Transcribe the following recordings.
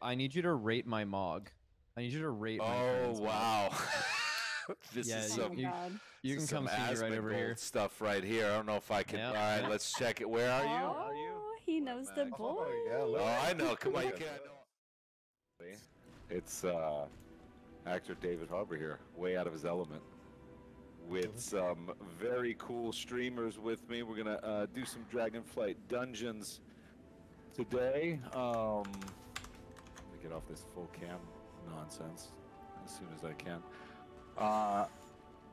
I need you to rate my Mog. I need you to rate my friend's wow. This yeah, is you, some, you can come see me right over here. Stuff right here. I don't know if I can. Yep, All right, yep. let's check it. Where are you? Oh, he knows the boy. Oh, I know. Come on, you can't. It's actor David Harbour here, way out of his element, with some very cool streamers with me. We're gonna do some Dragonflight dungeons today. Let me get off this full cam nonsense as soon as I can.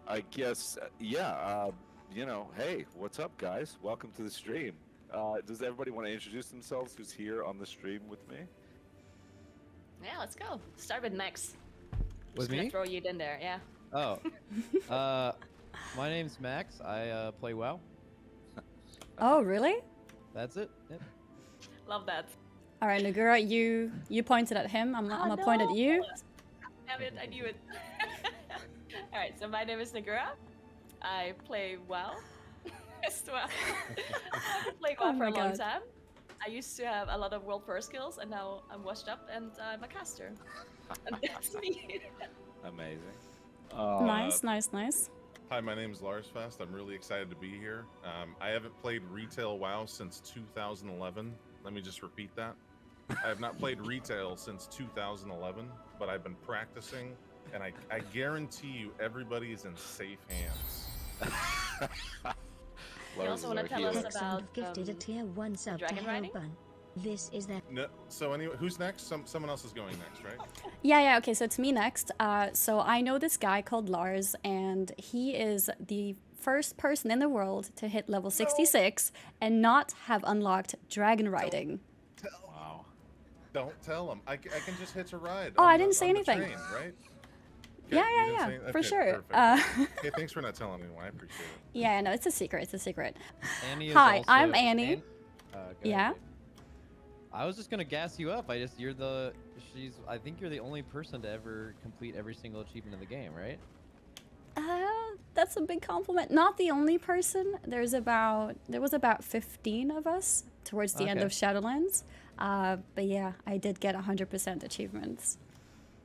I guess, yeah, you know, hey, what's up, guys? Welcome to the stream. Does everybody want to introduce themselves who's here on the stream with me? Yeah, let's go. Start with Max. With Just gonna me? throw you in there, yeah. Oh. My name's Max. I play WoW. Oh, really? That's it. Yep. Love that. All right, Naguura, you pointed at him. I'm gonna point at you. Damn it, I knew it. Alright, so my name is Naguura. I play WoW as well. I've played WoW for a long time. I used to have a lot of world first skills, and now I'm washed up and I'm a caster. And that's me. Amazing. Nice. Hi, my name is Larsfest. I'm really excited to be here. I haven't played retail WoW since 2011. Let me just repeat that. I have not played retail since 2011, but I've been practicing, and I guarantee you everybody is in safe hands. You also want to tell us about gifted a tier 1 sub to dragon riding? Hellbun. This is that. No, so anyway, who's next? Someone else is going next, right? Yeah. Okay, so it's me next. So I know this guy called Lars, and he is the first person in the world to hit level 66 and not have unlocked dragon riding. Wow. Don't tell him. I can just hitch a ride. Oh, I didn't say anything. Train, right? Okay, yeah, for okay, sure. Okay, thanks for not telling anyone. I appreciate it. Yeah, no, it's a secret. It's a secret. Annie is Hi, also I'm Annie. Yeah. Ahead. I was just gonna gas you up. I think you're the only person to ever complete every single achievement in the game, right? That's a big compliment. Not the only person. There was about 15 of us towards the end of Shadowlands. But yeah, I did get 100% achievements.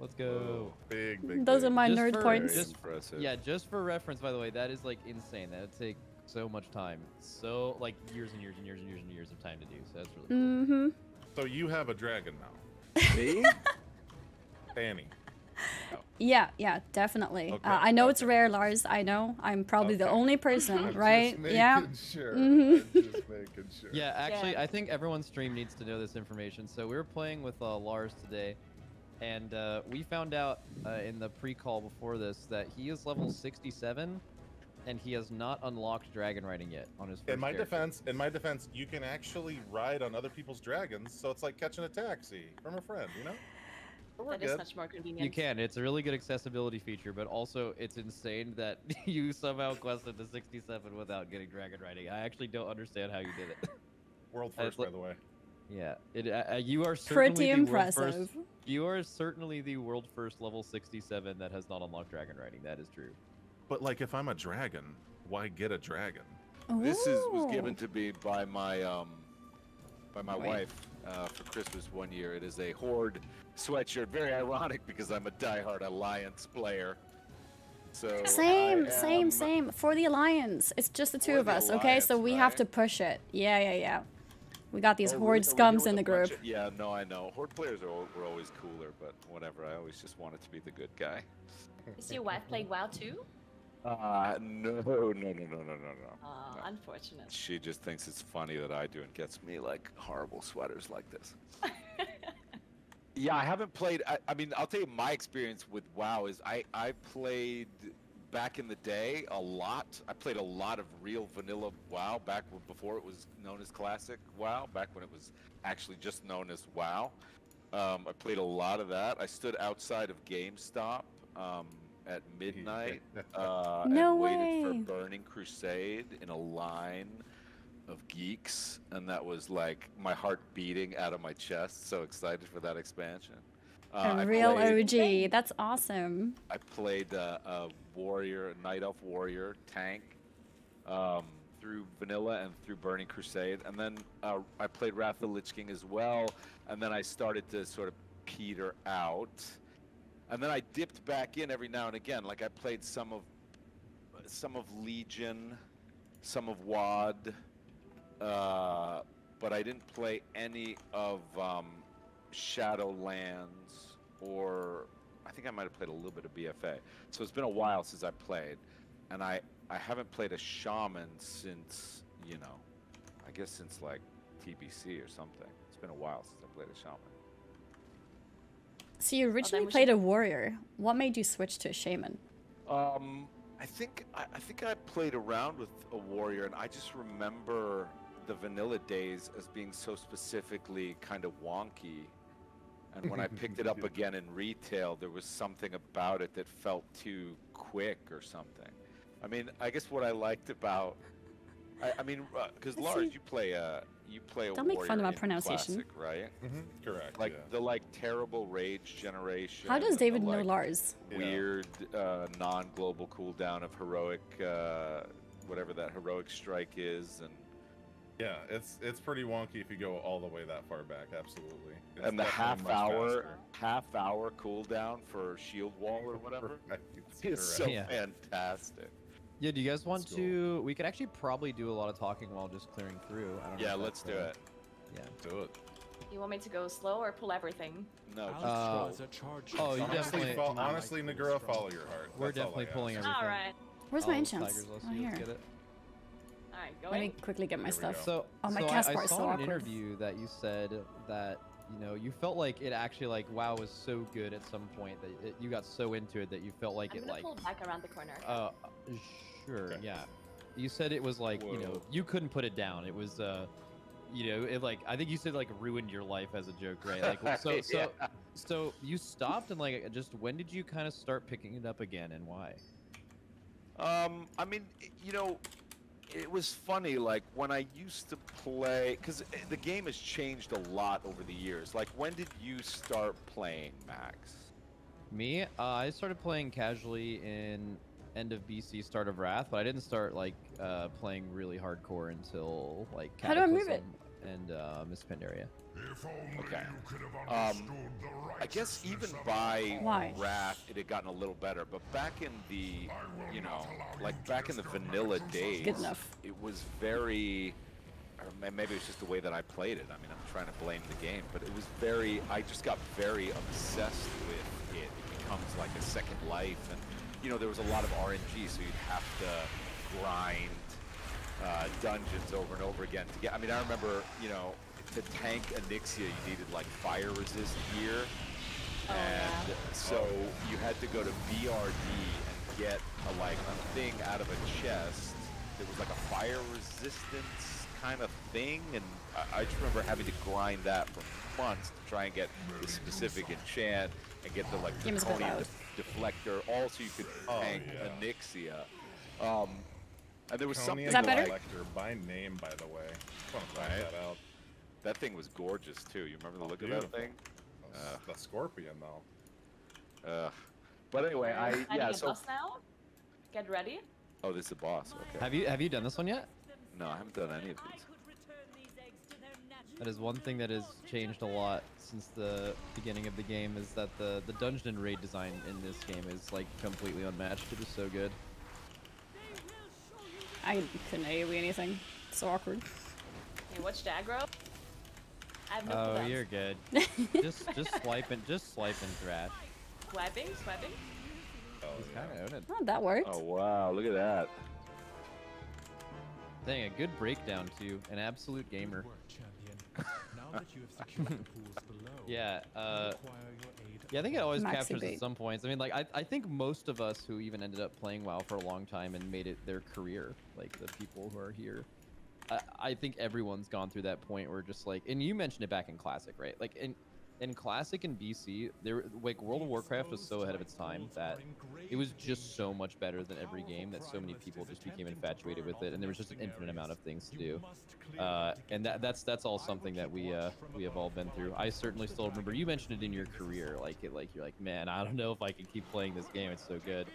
Let's go. Big. Those are my Just nerd points. Just for reference, by the way, that is like insane. That would take so much time. So like years and years and years and years and years of time to do. So that's really cool. Mm-hmm. So you have a dragon now. Me? Annie. Yeah, definitely. Okay, I know it's rare, Lars. I know. I'm probably the only person, right? Yeah. Sure. I'm just making sure. Yeah, actually, I think everyone's stream needs to know this information. So we were playing with Lars today, and we found out in the pre-call before this that he is level 67, and he has not unlocked dragon riding yet on his first In my character. defense, you can actually ride on other people's dragons, so it's like catching a taxi from a friend, you know? So we're That good. is much more convenient. You can. It's a really good accessibility feature, but also it's insane that you somehow quested to 67 without getting dragon riding. I actually don't understand how you did it. World first, by the way. Yeah, you are certainly Pretty impressive. You are certainly the world first level 67 that has not unlocked dragon riding. That is true. But like, if I'm a dragon, why get a dragon? This was given to me by my wife for Christmas one year. It is a Horde sweatshirt. Very ironic because I'm a diehard Alliance player. So same. For the Alliance, it's just the two of us. Okay, so we have to push it. Yeah. We got these Horde scums in the group. Yeah, no, I know. Horde players were always cooler, but whatever. I always just wanted to be the good guy. Is your wife playing WoW too? No. Unfortunate. She just thinks it's funny that I do and gets me like horrible sweaters like this. Yeah, I haven't played. I mean, I'll tell you my experience with WoW is I played back in the day a lot. I played a lot of real vanilla WoW back before it was known as Classic WoW, back when it was actually just known as WoW. I played a lot of that. I stood outside of GameStop at midnight and waited for Burning Crusade in a line of geeks, and that was like my heart beating out of my chest. So excited for that expansion. A real OG. That's awesome. I played a warrior, a night elf warrior tank through Vanilla and through Burning Crusade, and then I played Wrath of the Lich King as well, and then I started to sort of peter out, and then I dipped back in every now and again. Like I played some of Legion, some of WoD, but I didn't play any of Shadowlands, or I think I might have played a little bit of BFA. So it's been a while since I played, and I haven't played a shaman since, you know, I guess since like TBC or something. It's been a while since I played a shaman. So you originally played a warrior. What made you switch to a shaman? I think I played around with a warrior, and I just remember the vanilla days as being so specifically kind of wonky. And when I picked it up again in retail, there was something about it that felt too quick or something. I mean, I guess what I liked about, I mean, because Lars, you play a Don't make fun of my warrior in pronunciation. Classic, right? Correct. Like yeah. the terrible rage generation. How does and David the, know like, Lars? weird non-global cooldown of heroic, whatever that heroic strike is, and Yeah, it's pretty wonky if you go all the way that far back. Absolutely. It's and the definitely much half hour cooldown for shield wall or whatever. faster. It's so Yeah. fantastic. Yeah, do you guys want Let's go. to? We could actually probably do a lot of talking while just clearing through. I don't know Yeah, if let's do that's, it. Yeah. Do it. You want me to go slow or pull everything? No, just Oh, you definitely. Honestly, Nagura, follow your heart. We're That's all definitely I pulling ask. everything. All right. Where's All my of enchants? Tiger's Lust, Oh, let's here. get it. All right, Let me going. quickly get my Here we stuff. go. Oh, my so cast I bar is saw so in an awkward. interview that you said that you felt like it actually like WoW was so good at some point that you got so into it that you felt like I'm it gonna like pull back around the corner. sure, Okay. yeah. You said it was like Whoa. you couldn't put it down. It was it like I think you said like ruined your life as a joke, right? Like so you stopped and like just when did you kind of start picking it up again and why? I mean, it was funny, like, when I used to play, because the game has changed a lot over the years. Like, when did you start playing, Max? Me, I started playing casually in end of BC, start of Wrath, but I didn't start like playing really hardcore until like How do I move Cataclysm and Miss Pandaria. Okay. I guess even by Why? Wrath, it had gotten a little better, but back in the, like back in the vanilla days, Good enough. it was very, or maybe it's just the way that I played it. I mean, I'm trying to blame the game, but it was very, I just got very obsessed with it. It becomes like a second life, and, there was a lot of RNG, so you'd have to grind dungeons over and over again to get, I mean, I remember, to tank Onyxia, you needed like fire resist gear, and so you had to go to BRD and get a thing out of a chest. There was like a fire resistance kind of thing, and I just remember having to grind that for months to try and get the specific enchant and get the like Game is a bit draconian loud. deflector, all so you could tank Onyxia. And there was something. Is that better? Collector by name, by the way. Just want to point Right. that out. That thing was gorgeous too. You remember the look of Beautiful. that thing? The scorpion, though. But anyway, Finding a boss now. Get ready. Oh, this is the boss. Okay. Have you done this one yet? No, I haven't done any of these. That is one thing that has changed a lot since the beginning of the game is that the dungeon and raid design in this game is like completely unmatched. It is so good. I couldn't AoE anything. So awkward. Hey, watch the aggro. I have no Oh, cooldowns. you're good. just swipe and thrash. Swiping. Oh, He's yeah. kind of own it. Oh, that worked. Oh wow, look at that. Dang, a good breakdown too. An absolute gamer. Yeah, yeah, I think it always Maxi captures bait. at some points. I mean, like, I think most of us who even ended up playing WoW for a long time and made it their career, like the people who are here, I think everyone's gone through that point where just like, and you mentioned it back in Classic, right? Like in Classic and BC, like World of Warcraft was so ahead of its time that it was just so much better than every game that so many people just became infatuated with it, and there was just an infinite amount of things to do. And that's all something that we have all been through. I certainly still remember you mentioned it in your career, like you're like, man, I don't know if I can keep playing this game. It's so good.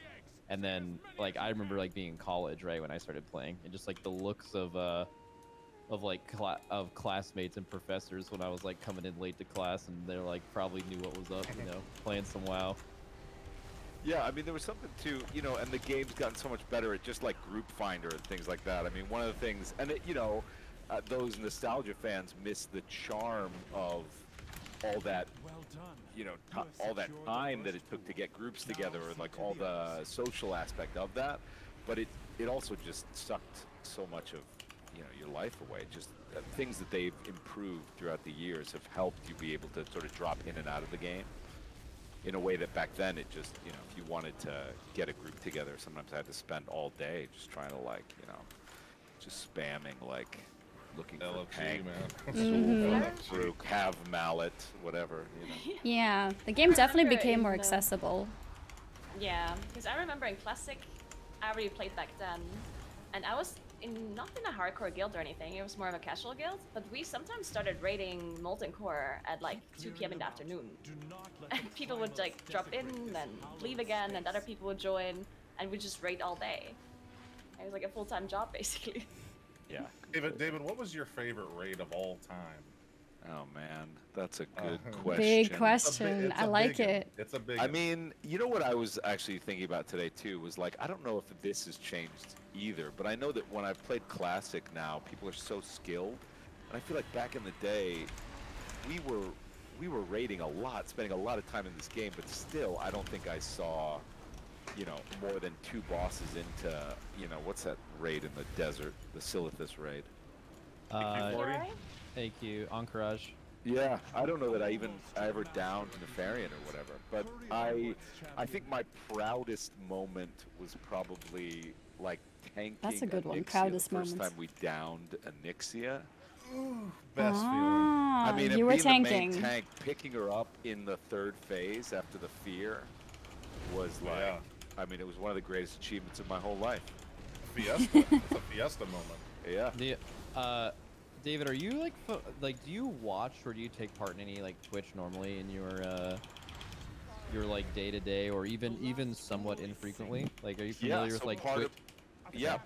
And then like I remember like being in college, right, when I started playing, and just like the looks of classmates and professors when I was like coming in late to class, and they're like probably knew what was up, you know, playing some WoW. Yeah, I mean, there was something too, you know, and the game's gotten so much better at just like Group Finder and things like that. I mean, one of the things, and it, you know, those nostalgia fans miss the charm of all that, you know, all that time that it took to get groups together, and like all the social aspect of that. But it also just sucked so much of, you know, your life away. Just things that they've improved throughout the years have helped you be able to sort of drop in and out of the game in a way that back then it just, you know, if you wanted to get a group together, sometimes I had to spend all day just trying to, like, you know, just spamming, like, looking for tank, through Cav Mallet, whatever, you know. Yeah, the game definitely became more accessible. Yeah, because I remember in Classic, I already played back then, and I was not in a hardcore guild or anything, it was more of a casual guild, but we sometimes started raiding Molten Core at like 2 p.m. in the afternoon. And people would like drop in and leave again, and other people would join, and we'd just raid all day. It was like a full-time job, basically. Yeah. David, what was your favorite raid of all time? Oh man, that's a good question. Big question. I like it. It's a big. I mean, you know what I was actually thinking about today too was like, I don't know if this has changed either, but I know that when I've played Classic now, people are so skilled, and I feel like back in the day, we were raiding a lot, spending a lot of time in this game, but still, I don't think I saw, you know, more than 2 bosses into, you know, what's that raid in the desert, the Silithus raid? AQ, Encourage. Yeah, I don't know that I ever downed Nefarian or whatever, but I think my proudest moment was probably like tanking. That's a good one. Onyxia Proudest the first moment. time we downed Onyxia. Best feeling. Ah, I mean, you were being tanking. the main tank, picking her up in the 3rd phase after the fear was like, Yeah. I mean, it was one of the greatest achievements of my whole life. Fiesta. It's a fiesta moment. Yeah. David, are you like do you watch or do you take part in any like Twitch normally in your like day-to-day or even somewhat infrequently? Like, are you familiar with like Twitch?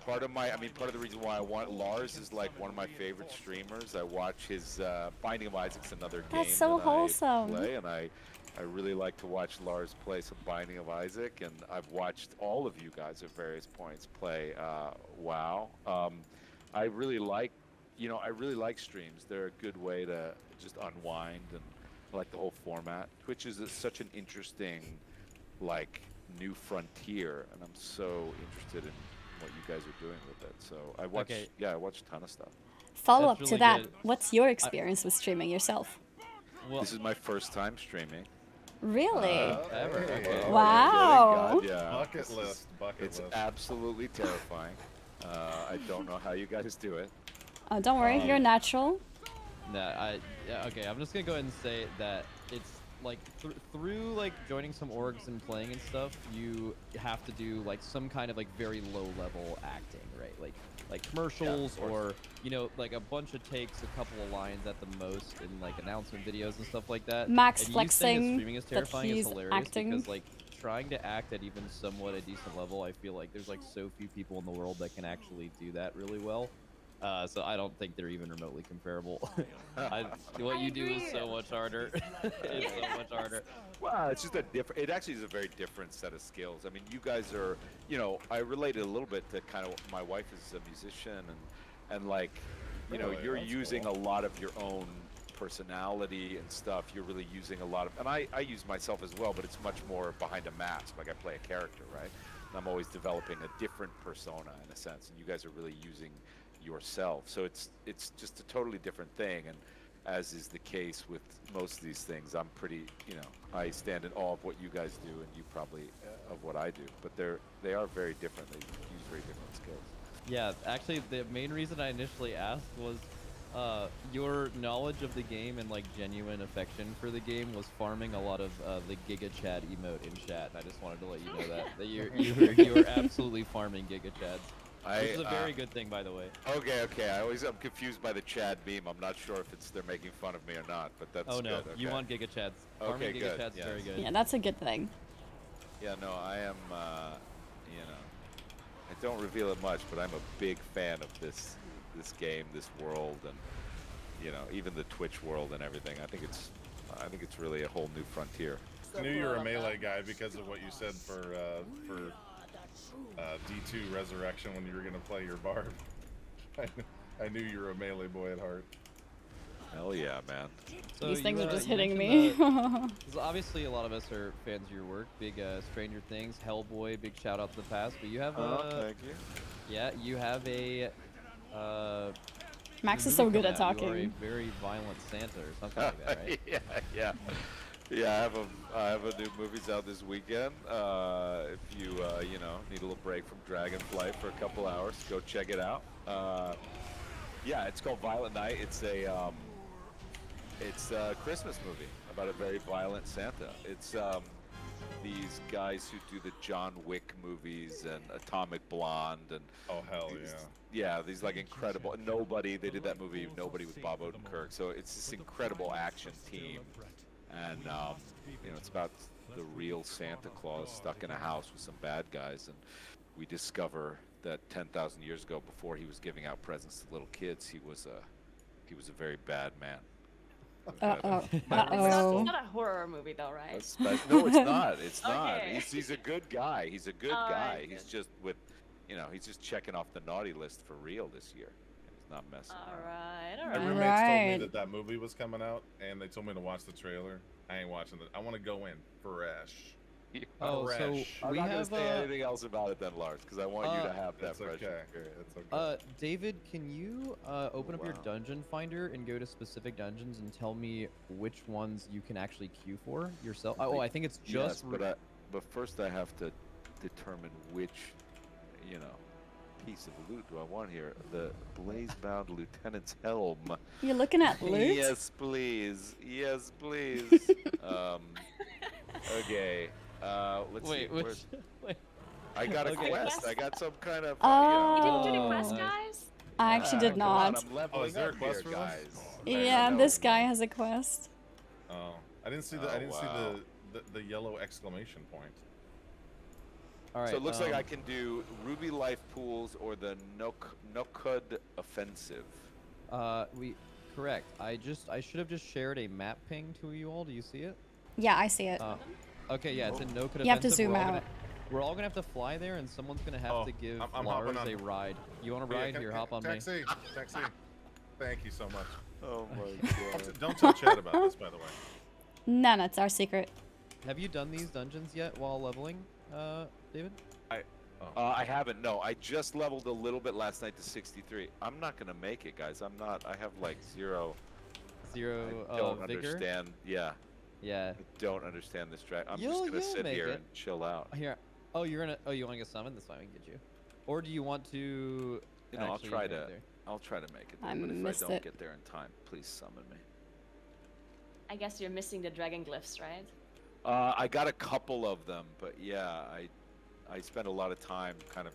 Part of the reason why I want Lars is like one of my favorite streamers. I watch his Binding of Isaac's another game That's so that wholesome. I play, and I really like to watch Lars play some Binding of Isaac, and I've watched all of you guys at various points play WoW. I really like streams. They're a good way to just unwind, and I like the whole format. Twitch is such an interesting, like, new frontier, and I'm so interested in what you guys are doing with it. So I watch, I watch a ton of stuff. Follow up That's to really that. good. What's your experience with streaming yourself? Well, This is my first time streaming. Really? ever. Okay. Wow. God, yeah. Bucket list. It's absolutely terrifying. I don't know how you guys do it. Oh, don't worry, you're natural. Okay, I'm just gonna go ahead and say that it's like through like joining some orgs and playing and stuff, you have to do like some kind of like very low level acting, right? Like commercials, or you know, like a bunch of takes, a couple of lines at the most in like announcement videos and stuff like that. Max and flexing streaming is that terrifying. he's It's hilarious acting. because like trying to act at even somewhat a decent level, I feel like there's like so few people in the world that can actually do that really well. So I don't think they're even remotely comparable. What you do is so much harder. It's so much harder. Well, it's just it actually is a very different set of skills. I mean, you guys are, you know, I related a little bit to kind of, my wife is a musician, and like, you know, you're using a lot of your own personality and stuff. You're really using a lot of, and I use myself as well, but it's much more behind a mask. Like I play a character, right? And I'm always developing a different persona in a sense, and you guys are really using yourself. So it's just a totally different thing, and as is the case with most of these things, I'm pretty, you know, I stand in awe of what you guys do, and you probably of what I do, but they are very different. They use very different skills. Yeah, actually, the main reason I initially asked was your knowledge of the game and like genuine affection for the game was farming a lot of the Giga Chad emote in chat. And I just wanted to let you know that you're absolutely farming Giga Chads. Which is a very good thing, by the way. Okay. I'm confused by the Chad meme. I'm not sure if they're making fun of me or not, but that's Oh no, good. Okay. you want Giga Chads. Farming Giga good. Chads is very good. Yeah, that's a good thing. Yeah, no, I am. you know, I don't reveal it much, but I'm a big fan of this game, this world, and you know, even the Twitch world and everything. I think it's really a whole new frontier. I knew you were a melee guy because of what you said for D2 Resurrection when you were gonna play your bard. I knew you were a melee boy at heart. Hell yeah, man. So These things you, are just you hitting mentioned me. So obviously, a lot of us are fans of your work. Big Stranger Things, Hellboy, big shout out to the past. But you have thank you. yeah, you have a Max new is so movie good at coming out. You are talking. a very violent Santa or something like that, right? Yeah. I have a new movies out this weekend. If you you know, need a little break from Dragonflight for a couple hours, go check it out. Yeah, it's called Violent Night. It's a Christmas movie about a very violent Santa. It's these guys who do the John Wick movies and Atomic Blonde and Oh hell these, yeah. these like incredible. Nobody, they did that movie. Nobody with Bob Odenkirk. So it's this incredible action team, and you know, it's about the real Santa Claus stuck in a house with some bad guys, and we discover that 10,000 years ago, before he was giving out presents to little kids, he was a very bad man. It's not a horror movie though, right? No, it's not. It's not. Okay. He's a good guy. He's a good All guy. right, He's good. just with, you know, he's just checking off the naughty list for real this year. He's not messing around. All My right. roommates told me Right. that movie was coming out, and they told me to watch the trailer. I ain't watching it. I want to go in fresh. Oh, so Fresh. I'm we not gonna have say anything else about it then, Lars, because I want you to have that It's fresh okay. experience. It's okay. David, can you open up your Wow. dungeon finder and go to specific dungeons and tell me which ones you can actually queue for yourself? Oh, I think it's just. Yes, but first I have to determine which, you know, piece of loot do I want here. The blaze-bound lieutenant's helm. You're looking at loot? Yes, please. Yes, please. Okay. Let's Wait, see. which? where's- Wait. I got a Okay. quest. I got some kind of. Oh. You didn't do the Oh. quest, guys? I actually did come on, not. I'm leveling Oh, is there a up quest here, for this? guys. Oh, Yeah, I know. this guy has a quest. Oh, I didn't see the. Oh, I didn't wow. see the yellow exclamation point. All right. So it looks like I can do Ruby Life Pools or the Nokud Offensive. Correct. I should have just shared a map ping to you all. Do you see it? Yeah, I see it. Okay, yeah, it's in no could You have to offensive. zoom We're all out. gonna- We're all gonna have to fly there, and someone's gonna have Oh, to give I'm Lars hopping a on. ride. You want to Yeah, ride? Here, hop on me. taxi. Taxi. Thank you so much. Oh my god. Don't tell Chad about this, by the way. No, no, it's our secret. Have you done these dungeons yet while leveling, David? I haven't. No, I just leveled a little bit last night to 63. I'm not gonna make it, guys. I'm not. I have like zero. Zero I don't vigor. understand. Yeah, Yeah. I don't understand this track. I'm You'll- just gonna you'll sit make here it. and chill out. Here. Oh, you're gonna. Oh, you want to get summoned? That's fine. We can get you. Or do you want to? You know, I'll actually try go to. there? I'll try to make it there. I But if missed I don't it. get there in time, please summon me. I guess you're missing the dragon glyphs, right? I got a couple of them, but yeah, I spent a lot of time kind of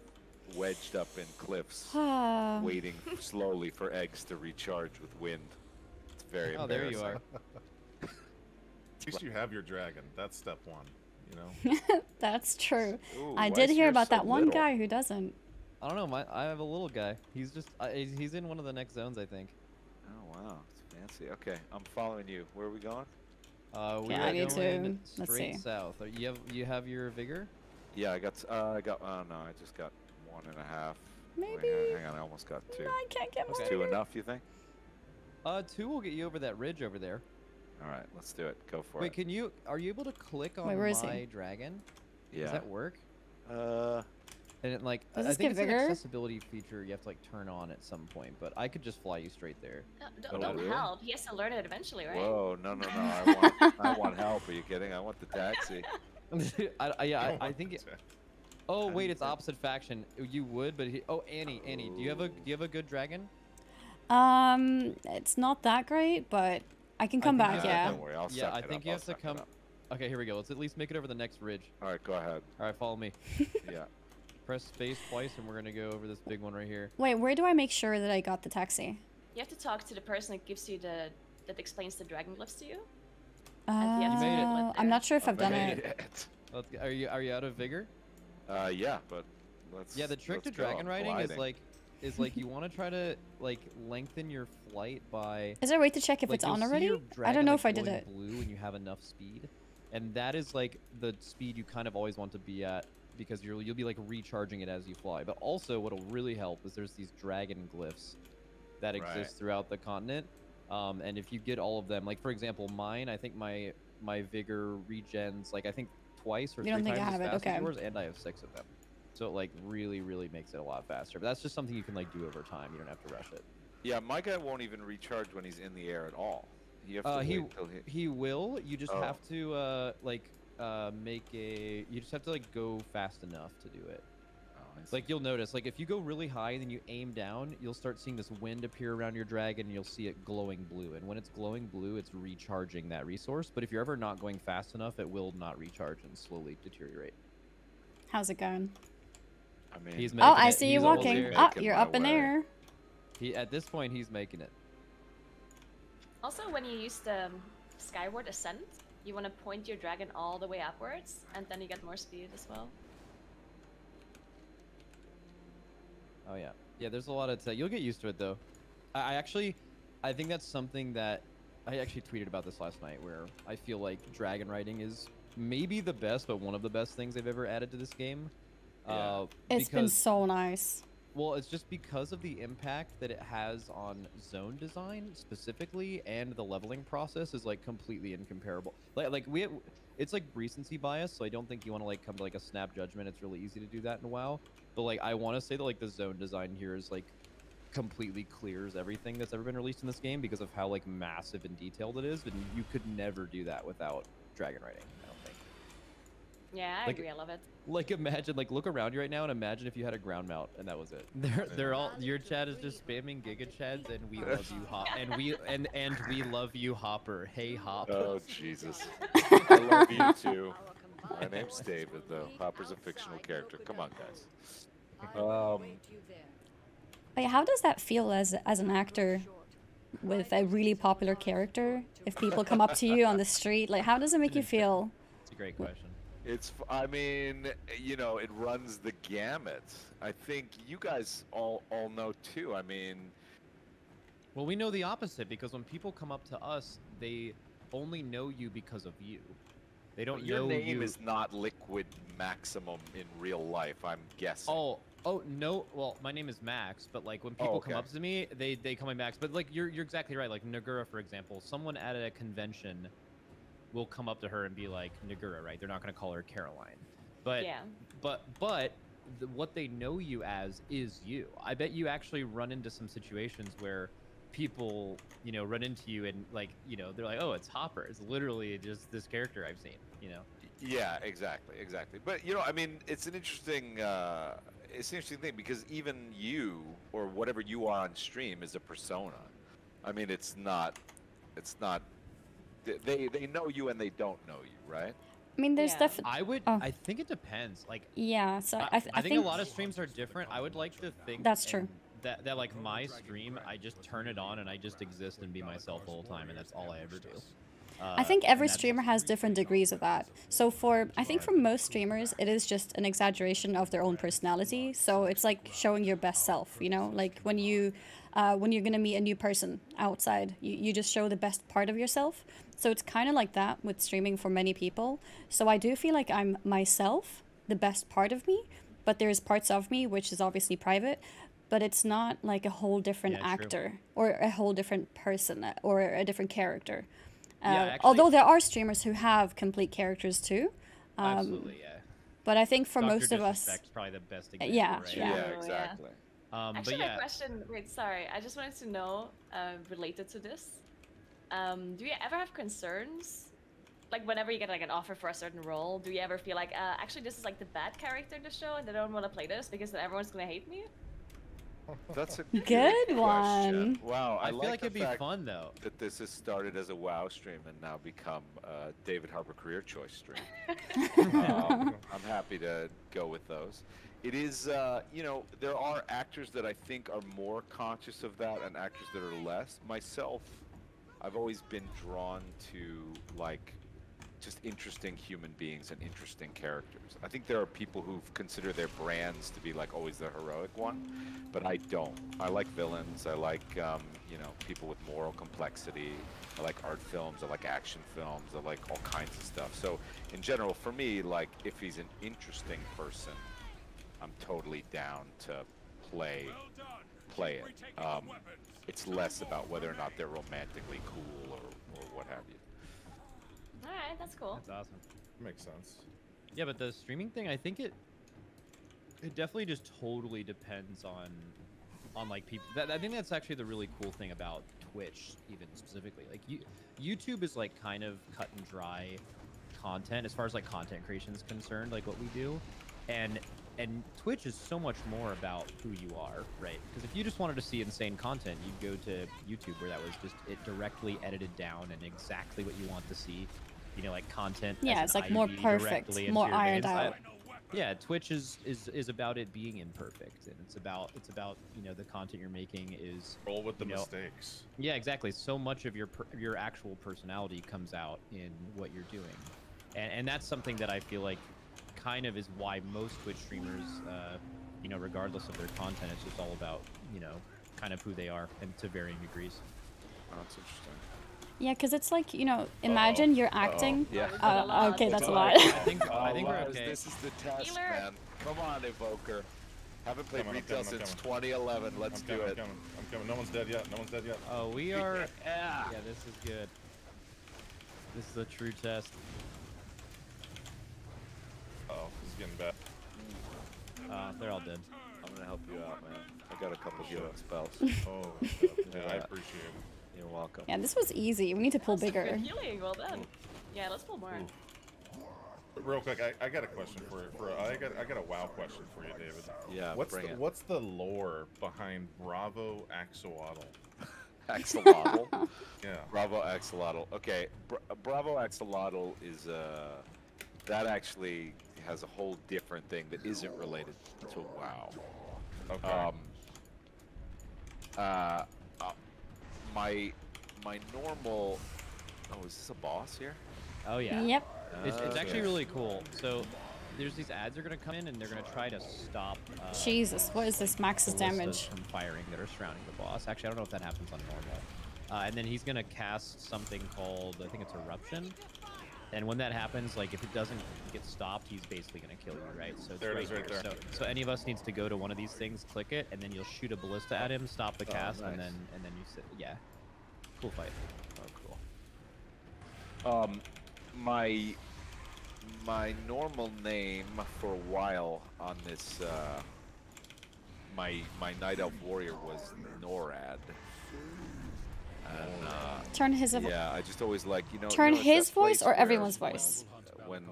wedged up in cliffs, Ah. waiting slowly for eggs to recharge with wind. It's very Oh, there you embarrassing. are. At least you have your dragon. That's step one. You know. That's true. Ooh, I why did is hear yours about so that one little? guy who doesn't. I don't know. I have a little guy. He's just. He's in one of the next zones, I think. Oh wow, it's fancy. Okay, I'm following you. Where are we going? We Okay, are I need going to- let's straight see. south. You have your vigor? Yeah, I got. Oh no, I just got 1.5. Maybe. Hang on, I almost got 2. No, I can't get Was more. 2 enough? You think? 2 will get you over that ridge over there. All right, let's do it. Go for Wait, it. can you? Are you able to click on Wait, where is he? my dragon? Yeah. Does that work? And it, like, Does I this think get it's vigor? an accessibility feature you have to like turn on at some point, but I could just fly you straight there. Oh, Don't really? help. He has to learn it eventually, right? Whoa, no. I want help. Are you kidding? I want the taxi. I think. Oh wait, it's opposite faction. You would, but Annie, do you have a good dragon? It's not that great, but I can come think back. you Yeah. Don't worry, I'll Yeah, suck I it think up, you I'll have to suck it come. up. Okay, here we go. Let's at least make it over the next ridge. All right, go ahead. All right, follow me. Yeah. Press space twice, and we're gonna go over this big one right here. Wait, where do I make sure that I got the taxi? You have to talk to the person that gives you that explains the dragon glyphs to you. Oh, You made it. I'm not sure if I've done Made it. Are you out of vigor? Yeah, but let's. Yeah, the trick to let's go. dragon riding Gliding. is like you want to try to like lengthen your flight by. Is there a way to check if like, it's you'll on see already? your I dragon, don't know like, if I did glowing it. blue when you have enough speed, and that is like the speed you kind of always want to be at because you'll be like recharging it as you fly. But also, what'll really help is there's these dragon glyphs that Right. exist throughout the continent, and if you get all of them, like for example, mine, I think my vigor regens like I think twice or You don't three think I times have as it? fast as Okay. yours, and I have 6 of them. So it like really makes it a lot faster. But that's just something you can like do over time. You don't have to rush it. Yeah, my guy won't even recharge when he's in the air at all. You have to wait till He will. You just Oh. have to you just have to like go fast enough to do it. Oh, I see. Like you'll notice, like if you go really high and then you aim down, you'll start seeing this wind appear around your dragon, and you'll see it glowing blue. And when it's glowing blue, it's recharging that resource. But if you're ever not going fast enough, it will not recharge and slowly deteriorate. How's it going? I mean, He's Oh, making I it. see He's you almost walking. there. Ah, Making you're my up in way. air. At this point, he's making it. Also, when you use the skyward ascent, you want to point your dragon all the way upwards, and then you get more speed as well. Oh yeah, yeah. There's a lot of you'll get used to it though. I think that's something that I actually tweeted about this last night, where I feel like dragon riding is maybe the best, but one of the best things they've ever added to this game. Yeah. It's been so nice. Well, it's just because of the impact that it has on zone design specifically, and the leveling process is like completely incomparable. It's like recency bias, so I don't think you want to like come to like a snap judgment. It's really easy to do that in WoW, but like I want to say that like the zone design here is like completely clears everything that's ever been released in this game because of how like massive and detailed it is, and you could never do that without dragon riding. I don't think. Yeah, I Like- agree. I love it. Like imagine, like look around you right now and imagine if you had a ground mount and that was it. They're all your chat is just spamming Giga Chads and we love you Hop and we love you Hopper. Hey Hop. Oh Jesus! I love you too. My name's David, though. Hopper's a fictional character. Come on, guys. Like, how does that feel as an actor with a really popular character? If people come up to you on the street, like how does it make you feel? It's a great question. I mean, you know, it runs the gamut. I think you guys all know too. I mean, Well, we know the opposite because when people come up to us, they only know you because of you. They don't your know name you. is not Liquid Maximum in real life. I'm guessing. Oh no. Well, my name is Max, but like when people come okay. up to me, they call me Max. But like you're exactly right. Like Naguura, for example, someone at a convention will come up to her and be like Naguura, right? They're not going to call her Caroline. But Yeah. what they know you as is you. I bet you actually run into some situations where people, you know, run into you and like, you know, they're like, oh, it's Hopper. It's literally just this character I've seen, you know. Yeah, exactly. But you know, I mean, it's an interesting thing because even you or whatever you are on stream is a persona. I mean, it's not. They know you and they don't know you, right? I mean, there's Yeah. definitely. Oh. I think it depends. Like, Yeah, so I think a lot of streams are different. I would like to think That's true. and that like my stream, I just turn it on and I just exist and be myself the whole time, and that's all I ever do. I think every and that's- streamer has different degrees of that. So I think for most streamers, it is just an exaggeration of their own personality. So it's like showing your best self, you know? Like when you're gonna meet a new person outside, you just show the best part of yourself. So it's kind of like that with streaming for many people. So I do feel like I'm myself, the best part of me, but there's parts of me which is obviously private, but it's not like a whole different Yeah, true. actor or a whole different person or a different character. actually- Although there are streamers who have complete characters too. Absolutely, yeah. But I think for Dr. most of us, Disrespect's probably the best example, yeah, right? yeah. Yeah. exactly. But Actually, my yeah, question. Wait, sorry. I just wanted to know, related to this. Do you ever have concerns? Like whenever you get like an offer for a certain role, do you ever feel like, actually, this is like the bad character in the show, and I don't want to play this because then everyone's gonna hate me? That's a Good question. one. Wow, I feel like the it'd be fact fun though. that this has started as a WoW stream and now become a David Harbour career choice stream. I'm happy to go with those. It is, you know, there are actors that I think are more conscious of that and actors that are less. Myself, I've always been drawn to, like, just interesting human beings and interesting characters. I think there are people who consider their brands to be like always the heroic one, but I don't. I like villains. I like you know, people with moral complexity. I like art films. I like action films. I like all kinds of stuff. So in general, for me, like if he's an interesting person, I'm totally down to play it. It's less about whether or not they're romantically cool or what have you. All right, that's cool. That's awesome. Makes sense. Yeah, but the streaming thing, I think it definitely just totally depends on like people. I think that's actually the really cool thing about Twitch, even specifically. Like YouTube is like kind of cut and dry content as far as like content creation is concerned, like what we do, and Twitch is so much more about who you are, right? Because if you just wanted to see insane content, you'd go to YouTube, where that was just it directly edited down and exactly what you want to see. You know, like content. Yeah, it's like more perfect, more ironed out. Yeah, Twitch is about it being imperfect, and it's about you know, the content you're making is Roll with the you know, mistakes. Yeah, exactly. So much of your actual personality comes out in what you're doing, and that's something that I feel like kind of is why most Twitch streamers, you know, regardless of their content, it's just all about, you know, kind of who they are, and to varying degrees. Oh, that's interesting. Yeah, because it's like, you know, imagine you're acting. Yeah. Okay, that's a lot. I think we're Lars, okay. This is the test, Healer. man. Come on, Evoker. Haven't played I'm retail coming, since 2011. Let's do it. I'm coming. No one's dead yet. No one's dead yet. Oh, we are. Yeah. Yeah, this is good. This is a true test. Oh, this is getting bad. They're all dead. I'm gonna help you out, man. I got a couple healing spells. Oh, yeah, I appreciate it. You're welcome. Yeah, this was easy. We need to pull That's bigger. good healing. Well done. Yeah, let's pull more. Real quick, I got a question for you. I got a WoW question for you, David. Yeah, bring it. What's the lore behind Bravo Axolotl? Axolotl. Yeah. Bravo Axolotl. Okay, Bravo Axolotl is that actually has a whole different thing that isn't related to WoW. Okay. My normal. Oh, is this a boss here? Oh yeah. Yep. It's actually Okay. really cool. So there's these ads are gonna come in, and they're gonna try to stop. Jesus, what is this max's ballistas damage? from firing that are surrounding the boss. Actually, I don't know if that happens on normal. And then he's gonna cast something called, I think it's Eruption. And when that happens, like if it doesn't get stopped, he's basically gonna kill you, right? So it's There it is right here. there. So any of us needs to go to one of these things, click it, and then you'll shoot a ballista at him, stop the cast, nice. and then you sit. Yeah, cool fight. Oh, cool. My normal name for a while on this my Night Elf warrior was NORAD. And Turn his yeah, I just always like, you know. turn you know, his it's that place voice or where everyone's voice? When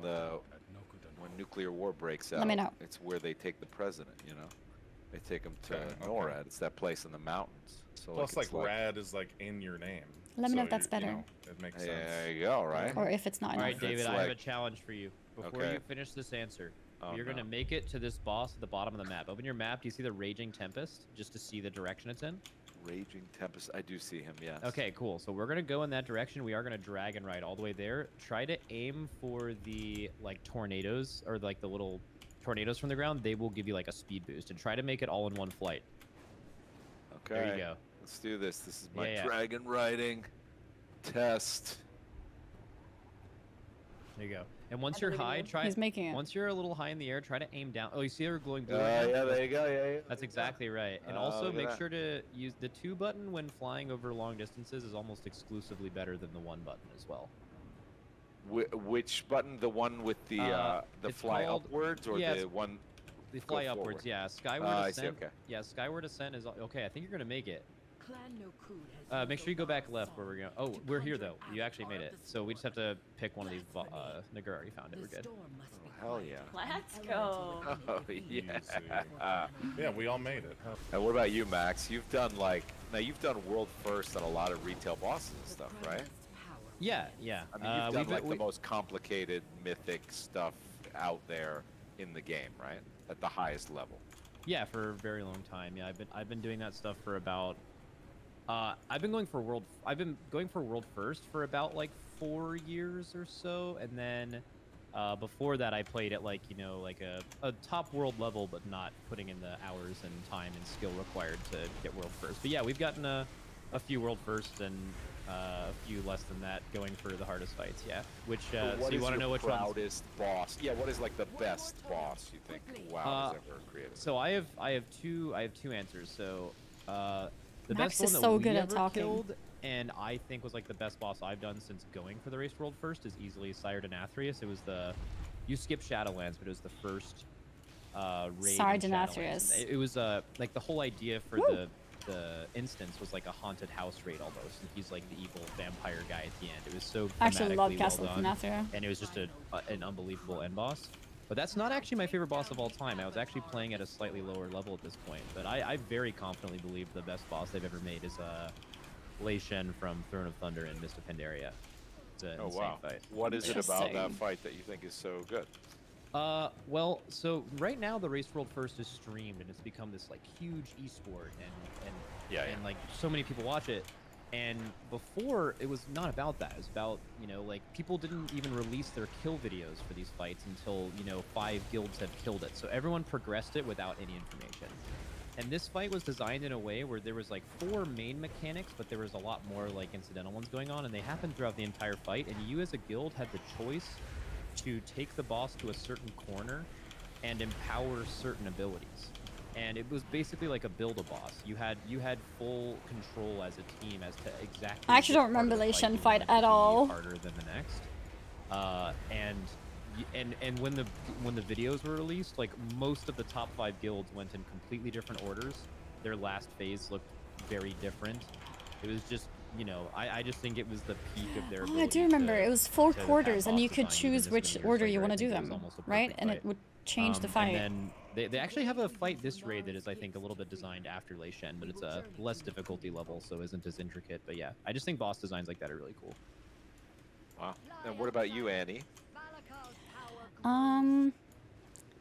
nuclear war breaks out, Let me know. it's where they take the president. You know, they take him to Okay, okay. NORAD. It's that place in the mountains. So Plus, it's like, rad is like in your name. Let me know So if that's you know, better. it makes Hey, sense. there you go, right? Or if it's not All enough. right, David, It's I have a like- challenge for you. Before Okay. you finish this answer, Oh, you're no. gonna make it to this boss at the bottom of the map. Open your map. Do you see the Raging Tempest? Just to see the direction it's in. Raging Tempest. I do see him. Yes. Okay, cool. So we're gonna go in that direction. We are gonna drag and ride all the way there. Try to aim for the like tornadoes, or like the little tornadoes from the ground. They will give you like a speed boost, and try to make it all in one flight. Okay. There you go. Let's do this. This is my Yeah, yeah. dragon riding test. There you go. And once you're high, try. He's making it. Once you're a little high in the air, try to aim down. Oh, you see her glowing blue? Yeah, right now? there you go. Yeah, yeah. That's exactly right. And Oh, also look at make that. sure to use the 2 button when flying over long distances is almost exclusively better than the 1 button as well. Which button? The one with the it's fly called- upwards, or yeah, the it's- one? The Go fly forward. upwards, yeah. Skyward I see, ascent. okay. Yeah, skyward ascent is okay. I think you're gonna make it. Make sure you go back left where we're going. Oh, we're here though. You actually made it. So we just have to pick one of these. Naguura already found it. We're good. Hell yeah. Let's go. Oh yeah. Yeah, we all made it. And what about you, Max? You've done you've done world first on a lot of retail bosses and stuff, right? Yeah, yeah. I mean, you've done like the most complicated mythic stuff out there in the game, right? At the highest level. Yeah, for a very long time. Yeah, I've been doing that stuff for about. I've been going for world first for about like 4 years or so, and then before that I played at like, you know, like a top world level, but not putting in the hours and time and skill required to get world first. But yeah, we've gotten a few world firsts and a few less than that going for the hardest fights. Yeah. Which so you want to know which one? Proudest boss? Yeah. What is like the best boss you think WoW has ever created? So I have two answers. So the Max best is one so that good we at ever talking. killed, and I think was like the best boss I've done since going for the race world first, is easily Sire Denathrius. It was you skipped Shadowlands, but it was the first raid. Sire in Denathrius. Shadowlands. It was like the whole idea for the instance was like a haunted house raid almost, and he's like the evil vampire guy at the end. It was so I actually love thematically Castle well of done, Denathria. and it was just an unbelievable end boss. But that's not actually my favorite boss of all time. I was actually playing at a slightly lower level at this point, but I very confidently believe the best boss they've ever made is Lei Shen from Throne of Thunder and Mist of Pandaria. It's an insane fight. What is it about that Interesting. fight that you think is so good? Well, so right now the Race World First is streamed, and it's become this like huge esport, and like so many people watch it. And before, it was not about that. It was about, you know, like people didn't even release their kill videos for these fights until, you know, 5 guilds had killed it. So everyone progressed it without any information. And this fight was designed in a way where there was like 4 main mechanics, but there was a lot more like incidental ones going on, and they happened throughout the entire fight. And you as a guild had the choice to take the boss to a certain corner and empower certain abilities. And it was basically like a build-a-boss. You had full control as a team as to exactly. I actually which don't remember part of the Lei Shen you fight wanted at to be all. Harder than the next. And when the videos were released, like most of the top 5 guilds went in completely different orders. Their last phase looked very different. It was just, you know, I just think it was the peak of their. Oh, I do remember. It was 4 to quarters, have and you boss could design choose even which this many order years you later. want to I do think it was them, almost a right? perfect And fight. it would change the fight. And then they actually have a fight this raid that is, I think, a little bit designed after Lei Shen, but it's a less difficulty level, so isn't as intricate. But yeah, I just think boss designs like that are really cool. Wow. And what about you, Annie?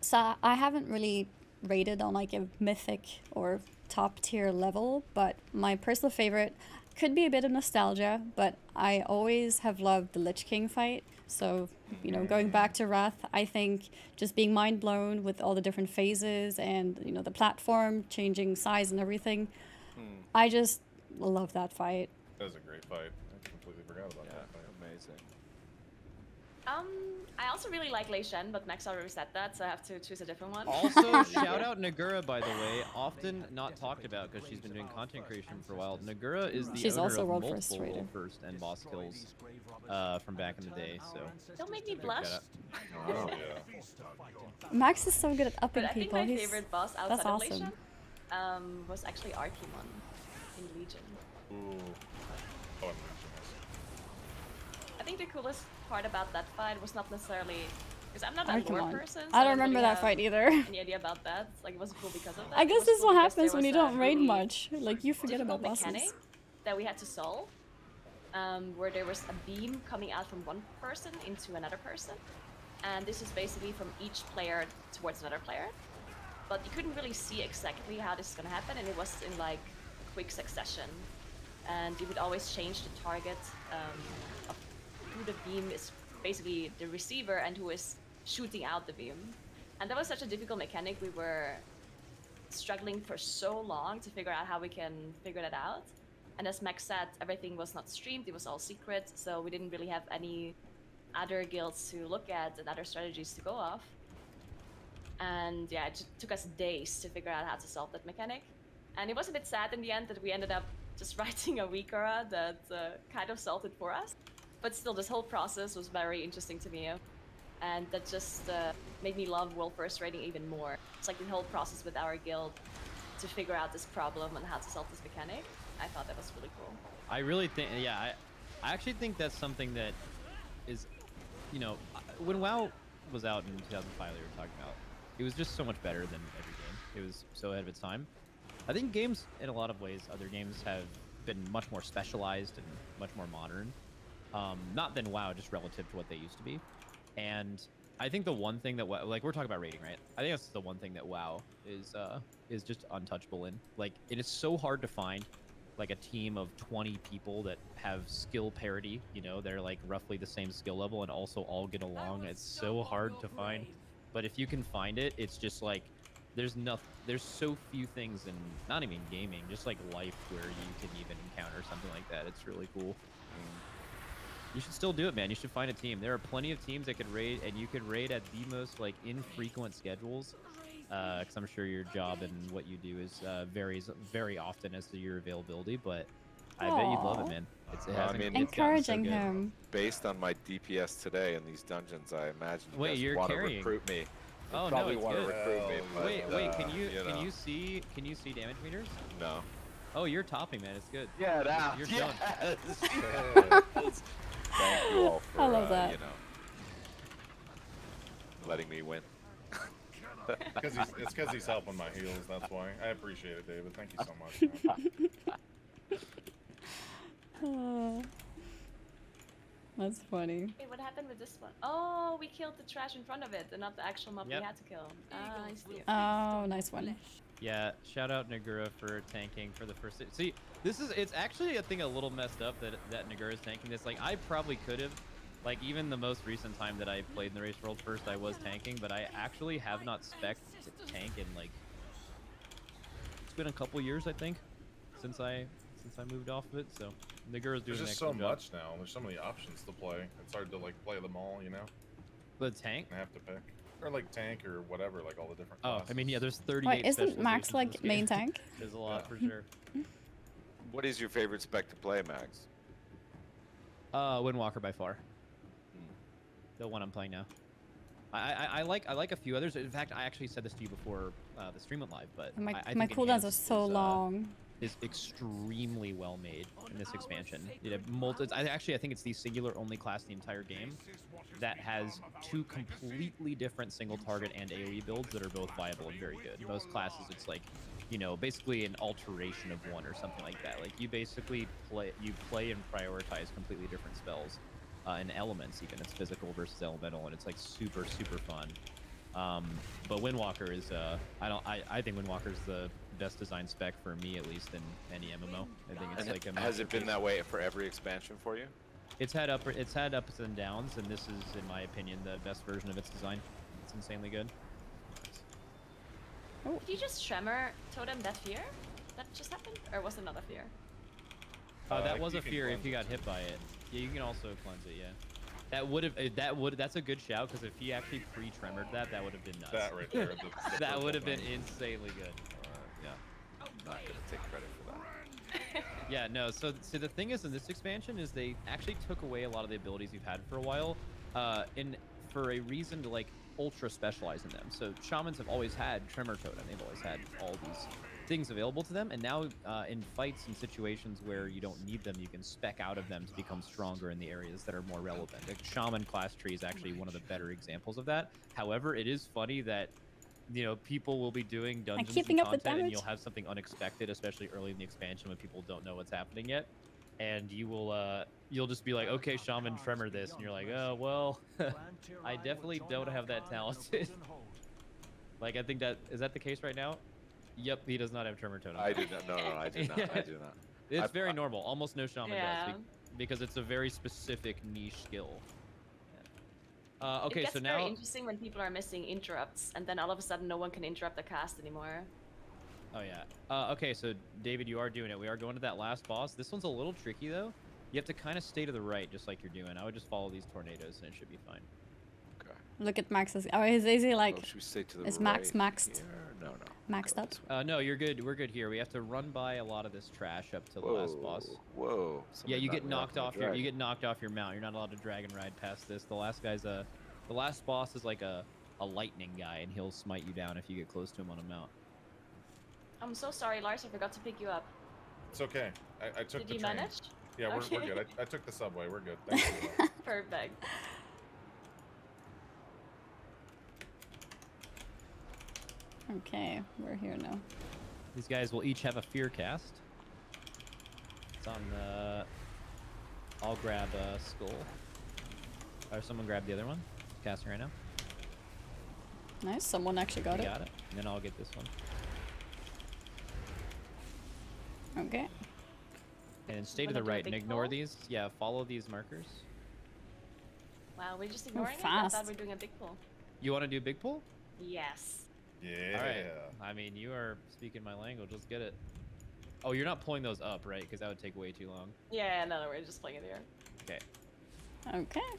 So I haven't really rated on like a mythic or top tier level, but my personal favorite could be a bit of nostalgia, but I always have loved the Lich King fight. So, you know, going back to Wrath, I think just being mind blown with all the different phases and, you know, the platform changing size and everything. I just love that fight. That was a great fight. I completely forgot about that fight. Amazing. I also really like Lei Shen, but Max already said that, so I have to choose a different one. Also, shout out Naguura, by the way, often not talked about because she's been doing content creation for a while. Naguura is the She's owner also of world multiple first world first and boss kills from back in the day. So Don't make me blush. Oh, yeah. Max is so good at upping But I think people. my He's favorite boss outside that's of Lei awesome. Shen was actually Archimon in Legion. Ooh. Oh, I'm mentioning this. I think the coolest part about that fight was not necessarily because I'm not a lore Archimon. person. So I don't really remember that have fight either. Any idea about that? Like it wasn't cool because of that. I It guess was this is cool what because there happens when was you a don't raid really much. Like, you forget about difficult bosses. mechanic that we had to solve, where there was a beam coming out from one person into another person, and this is basically from each player towards another player. But you couldn't really see exactly how this is gonna happen, and it was in like quick succession. And you would always change the target of who the beam is, basically the receiver, and who is shooting out the beam. And that was such a difficult mechanic. We were struggling for so long to figure out how we can figure that out. And as Max said, everything was not streamed, it was all secret, so we didn't really have any other guilds to look at and other strategies to go off. And yeah, it took us days to figure out how to solve that mechanic. And it was a bit sad in the end that we ended up just writing a Weekara that kind of solved it for us. But still, this whole process was very interesting to me. And that just made me love World First Raiding even more. It's like the whole process with our guild to figure out this problem and how to solve this mechanic. I thought that was really cool. I really think, yeah, I actually think that's something that is, you know, when WoW was out in 2005, they were talking about, it was just so much better than every game. It was so ahead of its time. I think games, in a lot of ways, other games have been much more specialized and much more modern. Not than WoW, just relative to what they used to be. And I think the one thing that, like, we're talking about rating, right? I think that's the one thing that WoW is just untouchable in. Like, it is so hard to find like a team of 20 people that have skill parity. You know, they're like roughly the same skill level and also all get along. It's so hard to find, but if you can find it, it's just like there's so few things in not even gaming, just like life, where you can even encounter something like that. It's really cool. You should still do it, man. You should find a team. There are plenty of teams that could raid, and you could raid at the most like infrequent schedules. Because I'm sure your job and what you do is varies very often as to your availability, but I bet you'd love it, man. Encouraging him. Based on my DPS today in these dungeons, I imagine you guys want to recruit me. Oh, probably no, want to recruit me. But, wait, can you see damage meters? No. Oh, you're topping, man. It's good. Yeah, that. You're done. Thank you all for I love that. you know, letting me win. It's because he's helping my heals. That's why. I appreciate it, David. Thank you so much. Oh, that's funny. Hey, what happened with this one? Oh, we killed the trash in front of it, and not the actual mob we had to kill. Ah, I see. Oh, nice one. Yeah, shout out Naguura for tanking for the first. See, it's actually I think a little messed up that Naguura is tanking this. Like, I probably could have, like, even the most recent time that I played in the Race World first, I was tanking, but I actually have not spec'd to tank in like, it's been a couple years, I think, since I moved off of it. So Naguura's doing. There's just so much now. There's so many options to play. It's hard to like play them all, you know. The tank. I have to pick. Or like tank or whatever, like all the different classes. I mean, yeah, there's 38. Wait, isn't Max like main tank? There's a lot for sure. What is your favorite spec to play, Max? Windwalker by far. The one I'm playing now. I like a few others. In fact, I actually said this to you before the stream went live, but my cooldowns are so long. Is extremely well made in this expansion. I think it's the singular only class in the entire game that has two completely different single target and AoE builds that are both viable and very good. Most classes, it's like, you know, basically an alteration of one or something like that. Like, you basically play and prioritize completely different spells and elements. Even it's physical versus elemental, and it's like super fun. But Windwalker is I think Windwalker is the best design spec for me, at least, in any MMO. I think it's like a has it been that way for every expansion for you? It's had ups and downs, and this is, in my opinion, the best version of its design. It's insanely good. Oh. Did you just tremor totem that fear? That just happened, or was it another fear? That was a fear if you got hit by it. Yeah, you can also cleanse it. Yeah. That's a good shout, because if he actually pre-tremored that would have been nuts. That right there. That would have been insanely good. Yeah. I'm not gonna take credit for that. Yeah, no. So the thing is, in this expansion, is they actually took away a lot of the abilities we've had for a while, for a reason to like ultra specialize in them. So shamans have always had Tremor Totem. They've always had all these things available to them, and now in fights and situations where you don't need them, you can spec out of them to become stronger in the areas that are more relevant. The Shaman class tree is actually one of the better examples of that. However, it is funny that, you know, people will be doing dungeons and content, and you'll have something unexpected, especially early in the expansion when people don't know what's happening yet, and you'll just be like, okay, Shaman Tremor this, and you're like, oh well, I definitely don't have that talented. Like, I think is that the case right now? Yep, he does not have Tremor Totem. I do not. No, I do not. I do not. It's very normal. Almost no shaman does, because it's a very specific niche skill. Okay, so now. It's very interesting when people are missing interrupts, and then all of a sudden no one can interrupt the cast anymore. Oh yeah. Okay, so David, you are doing it. We are going to that last boss. This one's a little tricky though. You have to kind of stay to the right, just like you're doing. I would just follow these tornadoes, and it should be fine. Okay. Look at Max's. Oh, is he like? Should we stay to the is right Max maxed? Here? No. Maxed up? No, you're good. We're good here. We have to run by a lot of this trash up to the last boss. Whoa. Yeah, you get knocked off your mount. You're not allowed to dragon ride past this. The last guy's the last boss is like a lightning guy, and he'll smite you down if you get close to him on a mount. I'm so sorry, Lars. I forgot to pick you up. It's okay. I took the train. Did you manage? Yeah, okay. we're good. I took the subway. We're good. Thank you. Perfect. Okay, we're here now. These guys will each have a fear cast. It's on the. I'll grab a skull. Or someone grab the other one. Casting right now. Nice. Someone actually got it. Got it. And then I'll get this one. Okay. And then stay to the right and ignore these. Yeah, follow these markers. Wow, we're just ignoring it? I fast. thought we were doing a big pull. You want to do big pull? Yes. Yeah. All right. I mean, you are speaking my language. Let's get it. Oh, you're not pulling those up, right? Because that would take way too long. Yeah, no, we're just playing it here. Okay. Okay.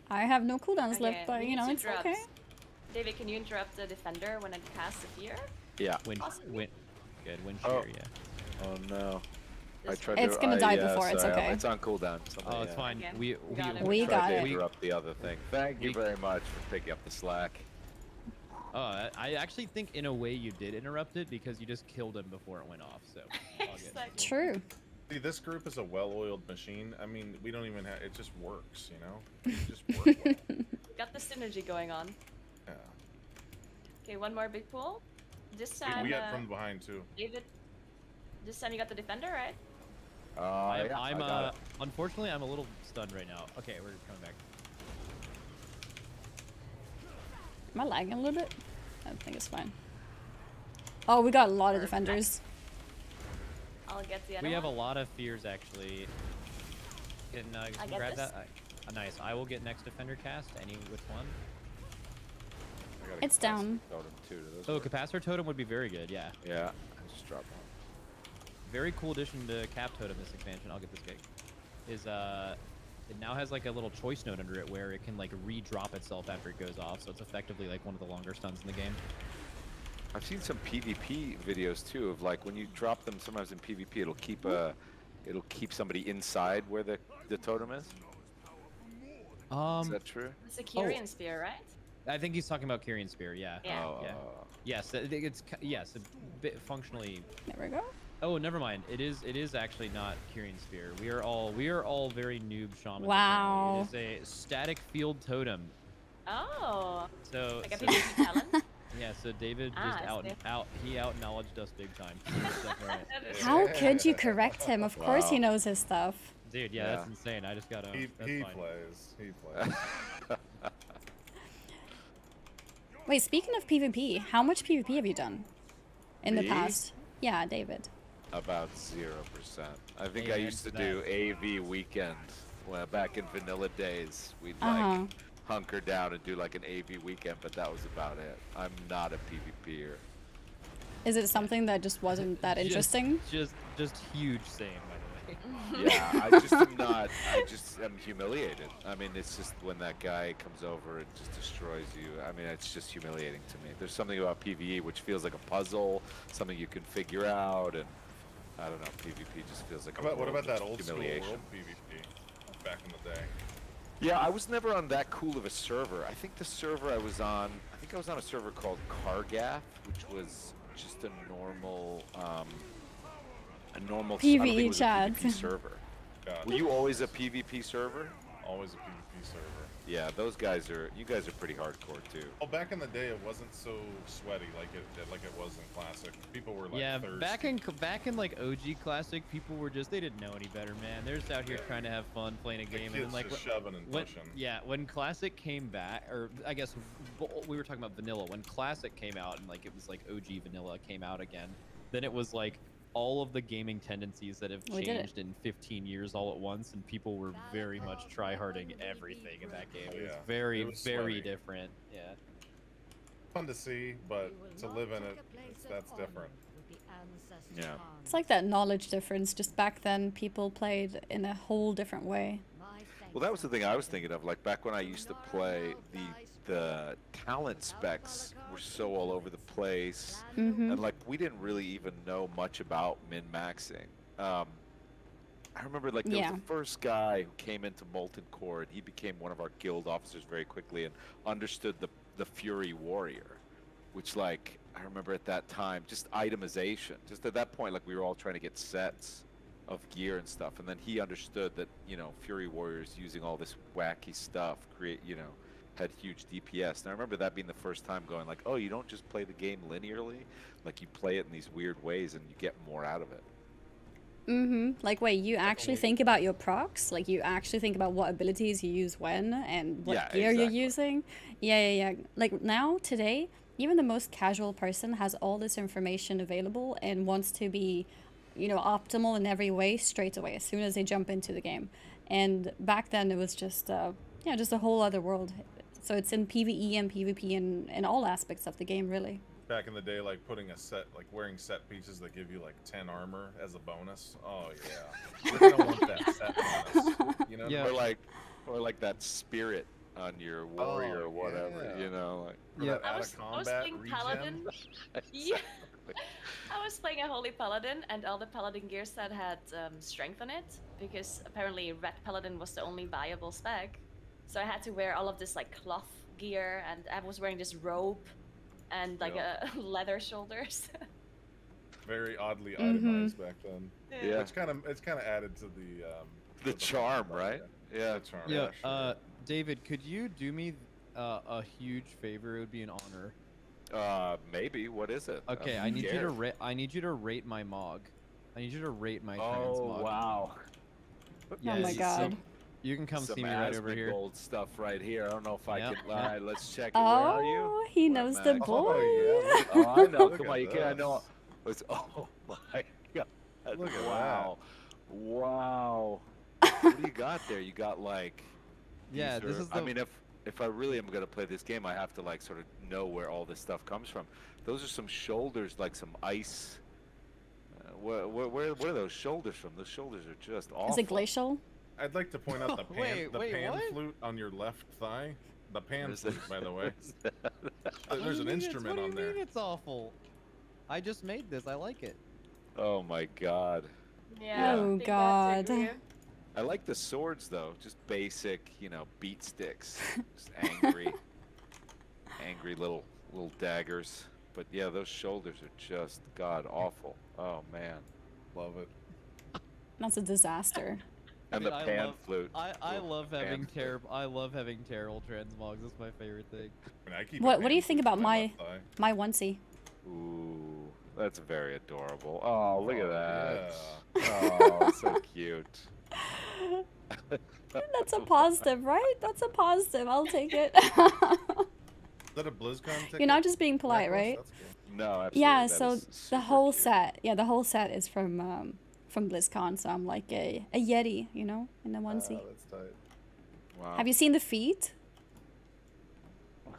I have no cooldowns Okay, left, but we you need know, to it's interrupt. okay. David, can you interrupt the defender when it casts a fear? Yeah. Good. Wind Oh. shear, yeah. Oh no. I This tried It's to, gonna die yeah, before, it's sorry, okay. It's on cooldown. Oh, it's fine. Again. We Got it. We tried got to it. interrupt the other thing. Thank you We- very much for picking up the slack. Oh, I actually think in a way you did interrupt it because you just killed him before it went off. So. all good. Exactly. True. See, this group is a well-oiled machine. I mean, we don't even have. It just works, you know. It just works. Well. Got the synergy going on. Yeah. Okay, one more big pull. This We, time, we got from behind too. David. This time you got the defender, right? Yeah, I got it. Unfortunately, I'm a little stunned right now. Okay, we're coming back. Am I lagging a little bit? I think it's fine. Oh, we got a lot of defenders. I'll get the other We have a one. lot of fears actually. Can I get grab this. that? Nice. I will get next defender cast. Any which one? I got a It's capacitor down. totem, too. Do those Oh, work? capacitor totem would be very good. Yeah. Yeah. I just dropped one. Very cool addition to cap totem this expansion. I'll get this gig. Is it now has like a little choice note under it where it can like re-drop itself after it goes off, so it's effectively like one of the longer stuns in the game. I've seen some PvP videos too of like when you drop them sometimes in PvP it'll keep somebody inside where the totem is. Is that true? It's a Kyrian spear, right? I think he's talking about Kyrian spear. Yeah. Yeah. Oh, Yeah. Yes. It's yes. A bit functionally. There we go. Oh, never mind. It is actually not Kyrian spear. We are all very noob shamans. Wow. apparently. It is a static field totem. Oh. So, Like a so PvP talent. yeah. So David Ah, just I see. he out knowledged us big time. That's right. That is How true. could you correct him? Of course he Wow. knows his stuff. Dude, yeah, that's insane. I just gotta. He That's fine. plays. He plays. Wait, speaking of PvP, how much PvP have you done in the Me? past? Yeah, David. About 0%. I think I Amen used to to do AV weekend back in vanilla days. We'd Uh-huh. like hunker down and do like an AV weekend, but that was about it. I'm not a PvPer. Is it something that just wasn't that interesting? Just huge same, by the way. Yeah, I just am not. I just am humiliated. I mean, it's just when that guy comes over and just destroys you. I mean, it's just humiliating to me. There's something about PvE which feels like a puzzle, something you can figure out, and I don't know. PvP just feels like What about world that of old school humiliation. world PvP back in the day? Yeah, I was never on that cool of a server. I think the server I was on, I was on a server called Cargath, which was just a normal I don't think it PvE was chat. a PvP server. God, Were you always a PvP server? always a PvP server. Yeah, you guys are pretty hardcore too. Well, back in the day, it wasn't so sweaty like it was in Classic. People were like Yeah, thirsty. back in like OG Classic, people were just, they didn't know any better, man. They're just out here Yeah. trying to have fun playing a The game, and kids then like just shoving and when, pushing. yeah, when Classic came back, or I guess we were talking about vanilla. When Classic came out and like it was like OG vanilla came out again, then it was like all of the gaming tendencies that have We did it. changed in 15 years all at once, and people were very much try-harding everything in that game. It was Yeah, very, it was very sweaty. different. Yeah. Fun to see, but to live in it, that's different. Yeah. It's like that knowledge difference. Just back then, people played in a whole different way. Well, that was the thing I was thinking of. Like back when I used to play, the talent specs were so all over the place, Mm-hmm. and like we didn't really even know much about min-maxing. I remember like there was the first guy who came into Molten Core, and he became one of our guild officers very quickly and understood the Fury Warrior, which like I remember at that time just itemization. Just at that point, like we were all trying to get sets of gear and stuff, and then he understood that Fury Warriors using all this wacky stuff had huge DPS. And I remember that being the first time going like, oh, you don't just play the game linearly, like you play it in these weird ways and you get more out of it. Mm-hmm. Like, wait, you actually think about your procs? Like, you actually think about what abilities you use when and what gear you're using? Yeah. Like, now, today, even the most casual person has all this information available and wants to be you know, optimal in every way straight away as soon as they jump into the game. And back then it was just, yeah, just a whole other world. So it's in PvE and PvP in all aspects of the game, really. Back in the day, like putting a set, like wearing set pieces that give you like 10 armor as a bonus. Oh yeah, you're gonna want that set bonus. You know, yeah. Or like that spirit on your warrior or whatever. Yeah. You know, like yeah. I was playing Paladin. Yeah. I was playing a Holy Paladin, and all the Paladin gear set had strength on it, because apparently Red Paladin was the only viable spec. So I had to wear all of this like cloth gear, and I was wearing this robe and like a leather shoulders. Very oddly itemized back then. Yeah. It's kind of added to the charm, right? Yeah, the charm. Yeah. Sure. David, could you do me a huge favor? It would be an honor. Maybe. What is it? Okay, I need you to rate my Mog. I need you to rate my transmog. Oh wow. Yeah, oh my god. You can come see me right over here. Gold stuff right here. I don't know if I can. All right, let's check it. Oh, where are you? He knows the boy. Oh, yeah. Oh, I know. Come on, you can. I know. Oh my god. Look at wow. That. Wow. What do you got there? You got like. Yeah, this is. I mean, if I really am gonna play this game, I have to like sort of know where all this stuff comes from. Those are some shoulders, like some ice. Where are those shoulders from? Those shoulders are just awful. Is it glacial? I'd like to point out the pan what? flute on your left thigh. The pan flute, by the way. There's an instrument on there. What do you mean it's awful? I just made this. I like it. Oh my god. Yeah. Oh god. I like the swords though. Just basic, you know, beat sticks. Just angry, angry little daggers. But yeah, those shoulders are just god awful. Oh man, love it. That's a disaster. And the pan flute. I love having terrible transmogs. That's my favorite thing. I mean, what do you think about my onesie? Ooh, that's very adorable. Oh, look at that. Yeah. Oh, so cute. That's a positive, right? That's a positive. I'll take it. Is that a BlizzCon ticket? You're not just being polite, right? No, absolutely. Yeah, so the whole set, the whole set is from BlizzCon, so I'm like a Yeti, you know, in the onesie. Oh, that's tight. Wow. Have you seen the feet?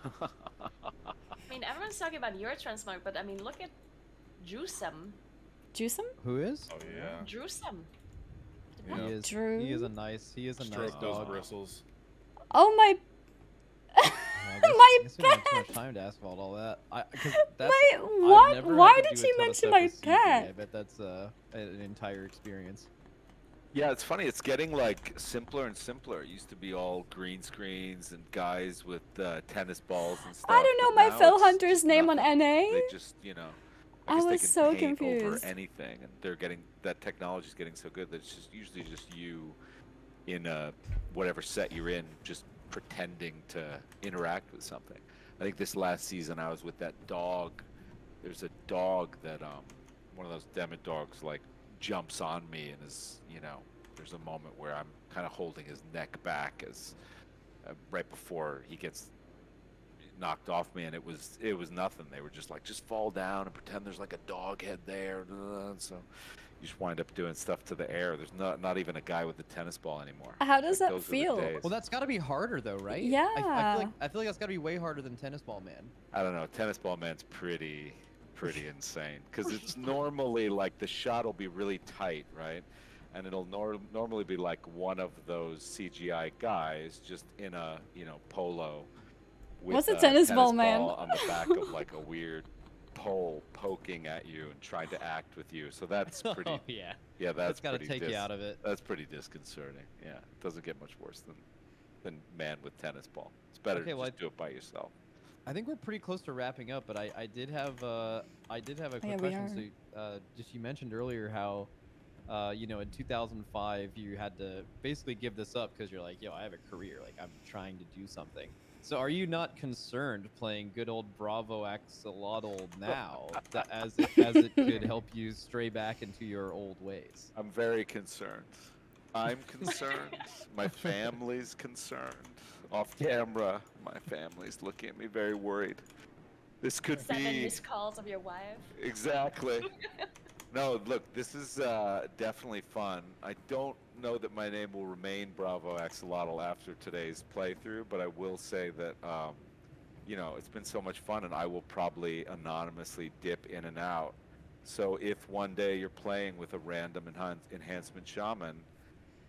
I mean, everyone's talking about your transmog, but I mean, look at Drewsome. Drewsome? Who is? Oh yeah. Drewsome. Yeah. He is a nice Stroke dog. those bristles. Oh my. My back! Too much time to asphalt all that. What? Why did you mention my pet? I bet that's an entire experience. Yeah, it's funny. It's getting like simpler and simpler. It used to be all green screens and guys with tennis balls and stuff. I don't know my Phil Hunter's name on NA. They just, you know. I was so confused. Over anything, and they're getting that technology is getting so good that it's just usually just you in whatever set you're in, just pretending to interact with something. I think this last season I was with that dog. There's a dog that one of those Demet dogs like jumps on me and is, you know, there's a moment where I'm kind of holding his neck back as right before he gets knocked off me, and it was nothing. They were just like, just fall down and pretend there's like a dog head there, and so you just wind up doing stuff to the air. There's not even a guy with the tennis ball anymore. How does that feel? Well, that's got to be harder though, right? Yeah. I feel like that's got to be way harder than Tennis Ball Man. I don't know. Tennis Ball Man's pretty insane, because it's normally like the shot will be really tight, right? And it'll normally be like one of those CGI guys just in a, you know, polo with what's a tennis ball man on the back of like a weird pole poking at you and trying to act with you. So that's pretty. Oh, yeah. Yeah, that's got to take you out of it. That's pretty disconcerting. Yeah, it doesn't get much worse than man with tennis ball. It's better to just do it by yourself. I think we're pretty close to wrapping up, but I did have a quick question. So, just you mentioned earlier how, you know, in 2005 you had to basically give this up because you're like, yo, I have a career, like I'm trying to do something. So are you not concerned playing good old Bravo Axolotl now, as it could help you stray back into your old ways? I'm very concerned. I'm concerned. My family's concerned. Off camera, my family's looking at me very worried. This could be 7 missed calls of your wife. Exactly. No, look, this is definitely fun. I don't know that my name will remain Bravo Axolotl after today's playthrough, but I will say that, you know, it's been so much fun, and I will probably anonymously dip in and out. So if one day you're playing with a random enhancement shaman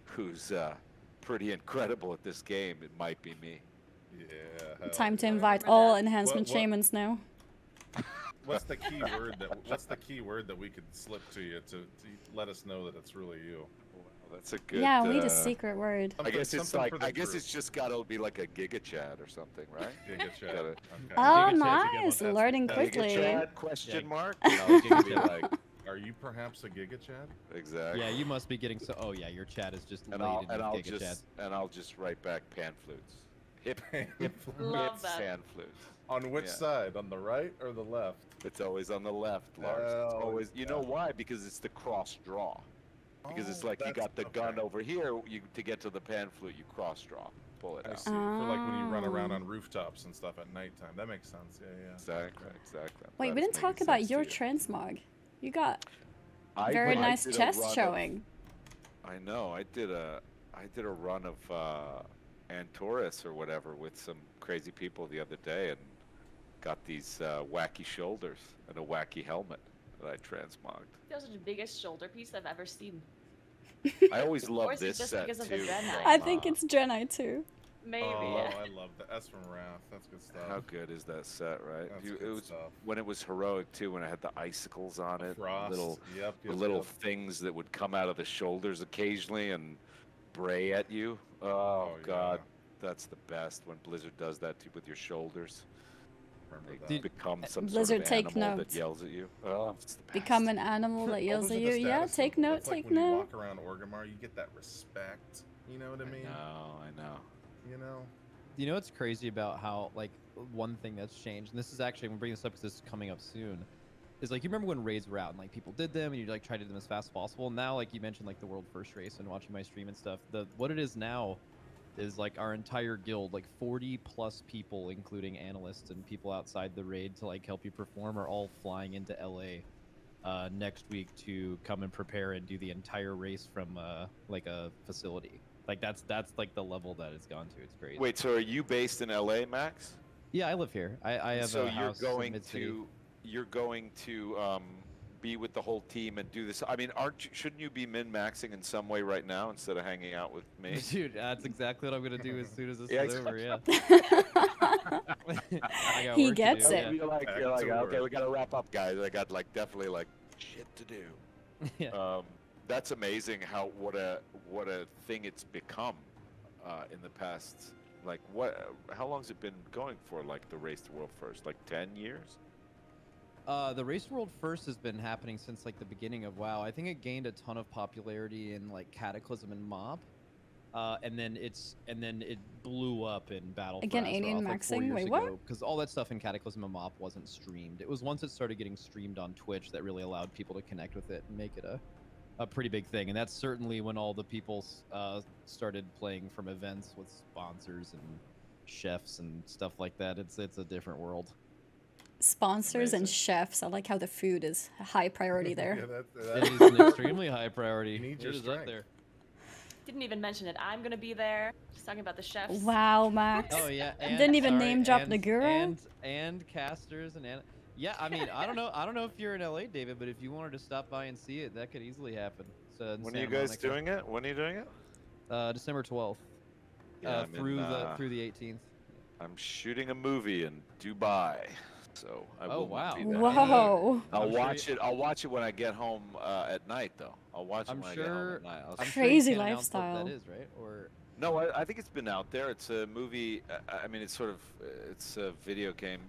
who's pretty incredible at this game, it might be me. Yeah. Time to invite all enhancement What- shamans now. What's the key word that we could slip to you to let us know that it's really you? Well, that's a good. Yeah, we need a secret word. I guess it's Something like for the I guess group. it's just gotta be like a Giga Chad or something, right? Giga Chad. Gotta- Okay. Oh, Giga Chad, nice. you get one. Learning Giga quickly. Chad? Question Yeah. mark? You know, it's gonna be like Are you perhaps a Giga Chad? exactly. Yeah, you must be getting so. Oh yeah, your chat is just And laden I'll with Giga Chad. just write back pan flutes. Hip Love that. fan flutes. On which Yeah. side? On the right or the left? It's always on the left, Lars. It's Oh, always. You know yeah. why? Because it's the cross draw. Because it's Oh, like you that's- got the gun okay. over here. You to get to the pan flute, you cross draw, pull it I out. see. For like when you run around Oh. on rooftops and stuff at nighttime. That makes sense. Yeah, yeah. Exactly. Exactly. I'm Wait, glad we it's didn't talk making about sense to your you. transmog. You got I very did nice a chest run of- showing. I know. I did a run of Antorus or whatever with some crazy people the other day, and got these wacky shoulders and a wacky helmet that I transmogged. Those are the biggest shoulder piece I've ever seen. I always Or love is it this just set because of the too. Dreadnought? from, I think uh, it's Draenei too. Maybe. Oh, Yeah. I love that. That's from Wrath. That's good stuff. How good is that set, right? That's You- good it was stuff. when it was heroic too, when it had the icicles on it, Frost. little Yep. the little things that would come out of the shoulders occasionally and bray at you. Oh, Oh, God, yeah. that's the best when Blizzard does that to, with your shoulders. Remember They that. become some Blizzard, sort of take animal note. that yells at you. Oh, it's the best. Become an animal that yells Those at are the you. Yeah, status take symbols. note, That's like take when you note. walk around Orgrimmar, you get that respect. You know what I mean? I know. You know? You know what's crazy about how, like, one thing that's changed, and this is actually, I'm gonna bring this up because this is coming up soon, is like, you remember when raids were out and like people did them and you like try to do them as fast as possible. Now, like you mentioned, like the world first race and watching my stream and stuff. What it is now is like our entire guild, like 40 plus people, including analysts and people outside the raid to like help you perform, are all flying into LA next week to come and prepare and do the entire race from like a facility. Like that's like the level that it's gone to. It's crazy. Wait, so are you based in LA, Max? Yeah, I live here. I have So a house in Mid-City. you're going to be with the whole team and do this. I mean, shouldn't you be min-maxing in some way right now instead of hanging out with me? Dude, that's exactly what I'm gonna do as soon as this Yeah, is over. Yeah. I got He work to gets do, it. yeah. You're like, Back okay, to work. we gotta wrap up, guys. I got like definitely like shit to do. Yeah. That's amazing how what a thing it's become in the past. Like how long's it been going for? Like the Race to World First, like 10 years? The Race World First has been happening since like the beginning of WoW. I think it gained a ton of popularity in like Cataclysm and Mob, and then it blew up in Battle for Again, Azeroth, alien like 4 maxing? years Wait, ago, what? because all that stuff in Cataclysm and Mob wasn't streamed. It was once it started getting streamed on Twitch that really allowed people to connect with it and make it a pretty big thing. And that's certainly when all the people started playing from events with sponsors and chefs and stuff like that. It's a different world. Sponsors and Amazing. chefs. I like how the food is a high priority there. Yeah, It is an extremely high priority. You need your It is up strength. there. Didn't even mention it. I'm gonna be there. Just talking about the chefs. Wow, Max. Oh yeah, and, Didn't even sorry, name drop and, Naguura? and casters and yeah. I mean, I don't know if you're in LA, David, but if you wanted to stop by and see it, that could easily happen. So When are you guys doing it? When are you doing it? December 12th. Yeah, I'm in, through the 18th. I'm shooting a movie in Dubai, so I Oh, will wow. be there. Whoa. I'll I'm sure watch it. I'll watch it when I get home at night, though. I'll watch it I'm when I get home sure- at night. I'm Crazy sure you can't announce what lifestyle. that is, right? Or No, I think it's been out there. It's a movie. I mean, it's sort of it's a video game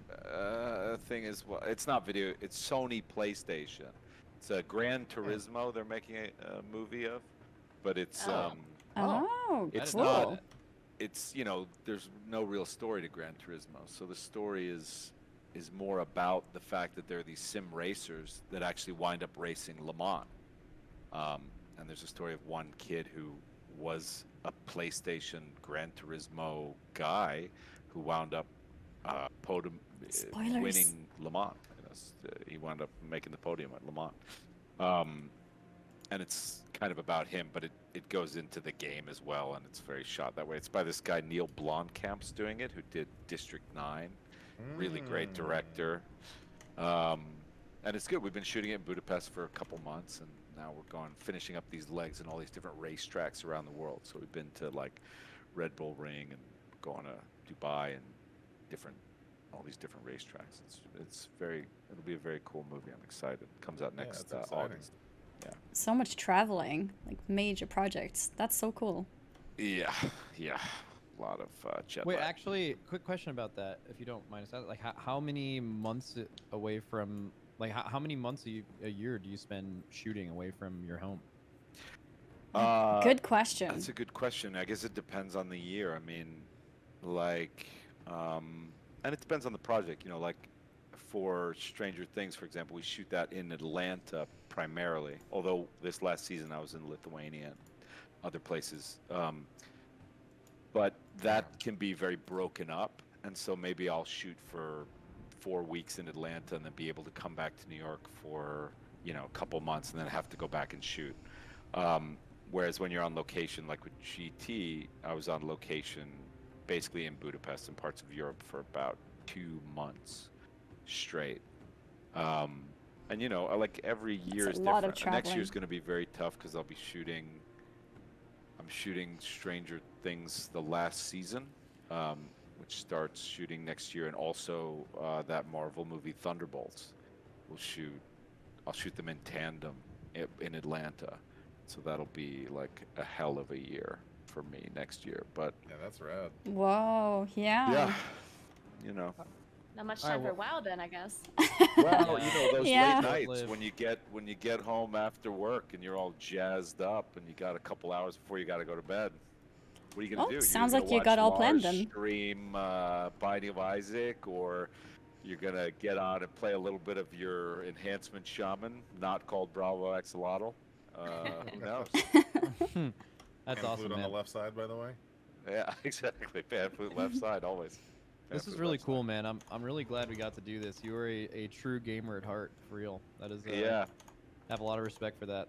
thing as well. It's not video. It's Sony PlayStation. It's a Gran Turismo. They're making a movie of, but it's Oh. Oh, it's cool. not. It's there's no real story to Gran Turismo. So the story is more about the fact that there are these sim racers that actually wind up racing Le Mans. And there's a story of one kid who was a PlayStation Gran Turismo guy who wound up Spoilers. winning Le Mans. He wound up making the podium at Le Mans. And it's kind of about him, but it goes into the game as well, and it's very shot that way. It's by this guy Neil Blomkamp's doing it, who did District 9. Really great director. And it's good. We've been shooting it in Budapest for a couple months, and now we're finishing up these legs in all these different racetracks around the world. So we've been to like Red Bull Ring and going to Dubai and all these different racetracks. It'll be a very cool movie. I'm excited. It comes out next August. Yeah. So much traveling, like major projects. That's so cool. Yeah. A lot of jet Wait, lag. actually, quick question about that, if you don't mind us asking. Like, how many months away from, like, how many months a year do you spend shooting away from your home? Good question. That's a good question. I guess it depends on the year. I mean, like, and it depends on the project. You know, like for Stranger Things, for example, we shoot that in Atlanta primarily. Although this last season I was in Lithuania and other places. But that can be very broken up, and so maybe I'll shoot for 4 weeks in Atlanta and then be able to come back to New York for, a couple months and then have to go back and shoot. Whereas when you're on location, like with GT, I was on location basically in Budapest and parts of Europe for about 2 months straight. And like every year is different. Next year is going to be very tough because I'm shooting Stranger Things the last season, which starts shooting next year, and also that Marvel movie Thunderbolts. I'll shoot them in tandem in Atlanta, so that'll be like a hell of a year for me next year. But yeah, that's rad. Whoa, yeah. Yeah, Not much time for WoW then, I guess. Well, those Yeah. late nights when you get home after work and you're all jazzed up and you got a couple hours before you got to go to bed. What are you gonna do? Sounds You're like gonna you got watch all planned Lars then. Stream Binding of Isaac, or you're gonna get on and play a little bit of your enhancement shaman, not called Bravo Axolotl. Who knows? That's Pan awesome, flute man. on the left side, by the way. Yeah, exactly. Pan flute left side always. This is really cool, man. I'm really glad we got to do this. You are a true gamer at heart, for real. That is. Yeah. I have a lot of respect for that.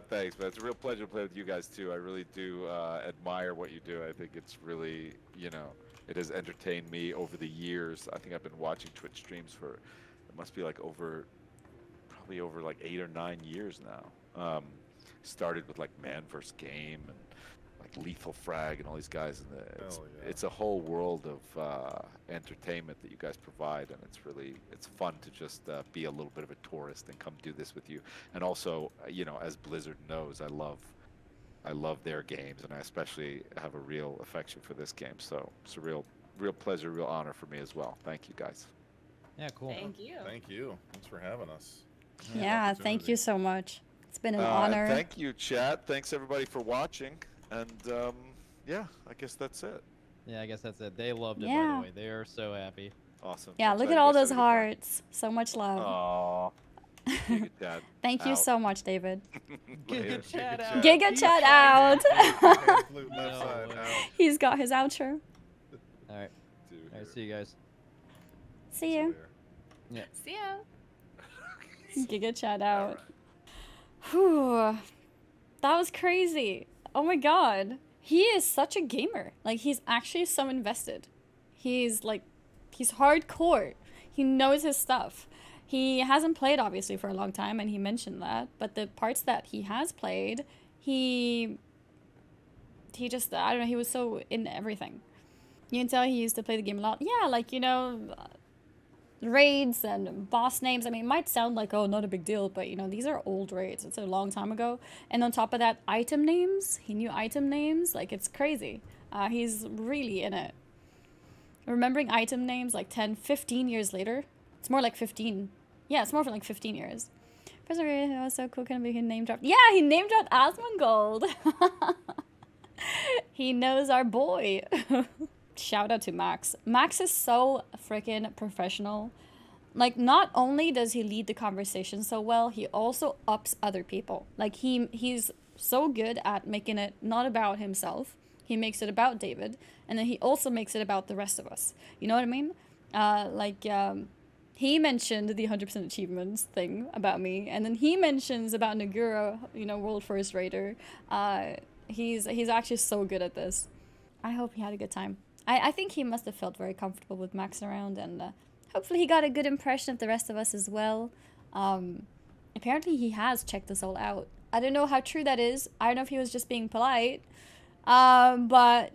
Thanks, man. It's a real pleasure to play with you guys too. I really do admire what you do. I think it's really, it has entertained me over the years. I think I've been watching Twitch streams for, it must be like probably over like 8 or 9 years now. Started with like Man vs. Game and like Lethal Frag and all these guys, and it's a whole world of entertainment that you guys provide, and it's fun to just be a little bit of a tourist and come do this with you. And also, as Blizzard knows, I love their games, and I especially have a real affection for this game. So it's a real pleasure, real honor for me as well. Thank you, guys. Yeah, cool. Thank you. Thank you. Thanks for having us. Yeah, thank you so much. It's been an honor. Thank you, chat. Thanks everybody for watching. And yeah, I guess that's it. Yeah, I guess that's it. They loved it, by the way. They are so happy. Awesome. Yeah, look at all those hearts. So much love. Aww. Giga Chat Thank you out. so much, David. Giga Chat out. Giga Chat out. Pan flute left side out. He's got his outro. All right. All right, see you guys. See you. Yeah. See ya. Giga Chat out. Whew. That was crazy. Oh my god. He is such a gamer. Like, he's actually so invested. He's hardcore. He knows his stuff. He hasn't played, obviously, for a long time, and he mentioned that. But the parts that he has played, he just, I don't know, he was so in everything. You can tell he used to play the game a lot. Yeah, like, raids and boss names. I mean, it might sound like, oh, not a big deal, but, these are old raids. It's a long time ago. And on top of that, item names. He knew item names. Like, it's crazy. He's really in it. Remembering item names like 10, 15 years later. It's more like 15. Yeah, it's more for like 15 years. That was so cool. Can he name drop? Yeah, he name dropped Asmongold. He knows our boy. Shout out to Max. Max is so freaking professional. Like, not only does he lead the conversation so well, he also ups other people. Like, he's so good at making it not about himself. He makes it about David, and then he also makes it about the rest of us. You know what I mean? he mentioned the 100% achievements thing about me, and then he mentions about Naguura, you know, world first raider. He's actually so good at this. I hope he had a good time. I think he must have felt very comfortable with maxing around, and hopefully he got a good impression of the rest of us as well. Apparently he has checked us all out. I don't know how true that is. I don't know if he was just being polite, but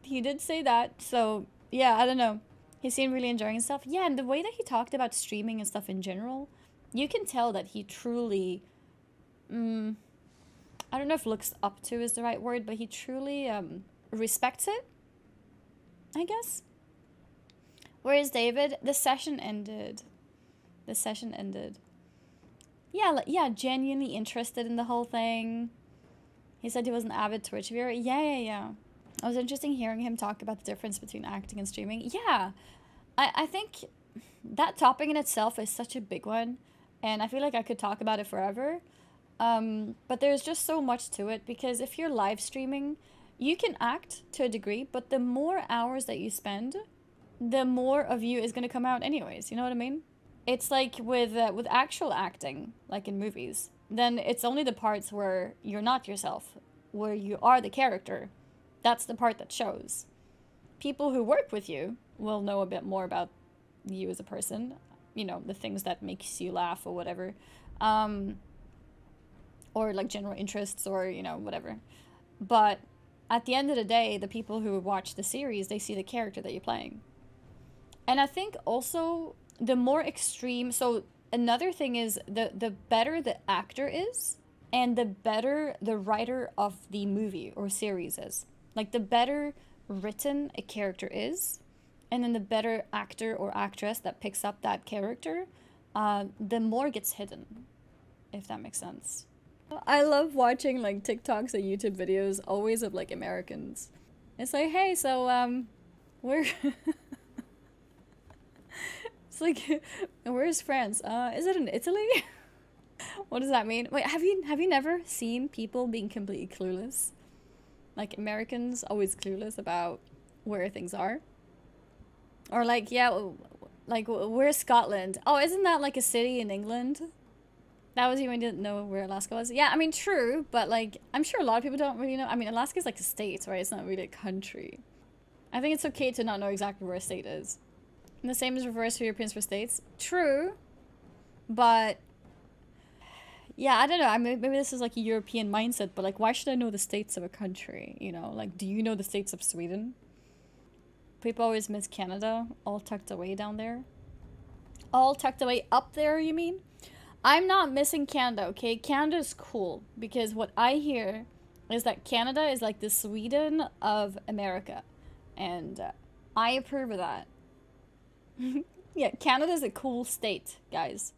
he did say that. So yeah, I don't know. He seemed really enjoying stuff. Yeah, and the way that he talked about streaming and stuff in general, you can tell that he truly, I don't know if looks up to is the right word, but he truly respects it, I guess. Where is David? The session ended. The session ended. Yeah, yeah, genuinely interested in the whole thing. He said he was an avid Twitch viewer. Yeah. It was interesting hearing him talk about the difference between acting and streaming. Yeah, I think that topic in itself is such a big one, and I feel like I could talk about it forever. But there's just so much to it, because if you're live streaming, you can act to a degree, but the more hours that you spend, the more of you is going to come out anyways. You know what I mean? It's like with actual acting, like in movies, then it's only the parts where you're not yourself, where you are the character. That's the part that shows. People who work with you will know a bit more about you as a person, you know, the things that makes you laugh or whatever, or like general interests or, you know, whatever. But at the end of the day, the people who watch the series, they see the character that you're playing. And I think also the more extreme, so another thing is the better the actor is, and the better the writer of the movie or series is. Like, the better written a character is, and then the better actor or actress that picks up that character, the more gets hidden, if that makes sense. I love watching, like, TikToks and YouTube videos, always of, like, Americans. It's like, hey, so, we're... It's like, where's France? Is it in Italy? What does that mean? Wait, have you never seen people being completely clueless? Like, Americans always clueless about where things are. Or like, yeah, like, where's Scotland? Oh, isn't that like a city in England? That was you when you didn't know where Alaska was? Yeah, I mean, true, but like, I'm sure a lot of people don't really know. I mean, Alaska's like a state, right? It's not really a country. I think it's okay to not know exactly where a state is. And the same is reversed for Europeans for states. True, but yeah, I don't know. I mean, maybe this is like a European mindset, but like, why should I know the states of a country? You know, like, do you know the states of Sweden? People always miss Canada, all tucked away down there. All tucked away up there, you mean? I'm not missing Canada, okay? Canada's cool, because what I hear is that Canada is like the Sweden of America, and I approve of that. Yeah, Canada's a cool state, guys.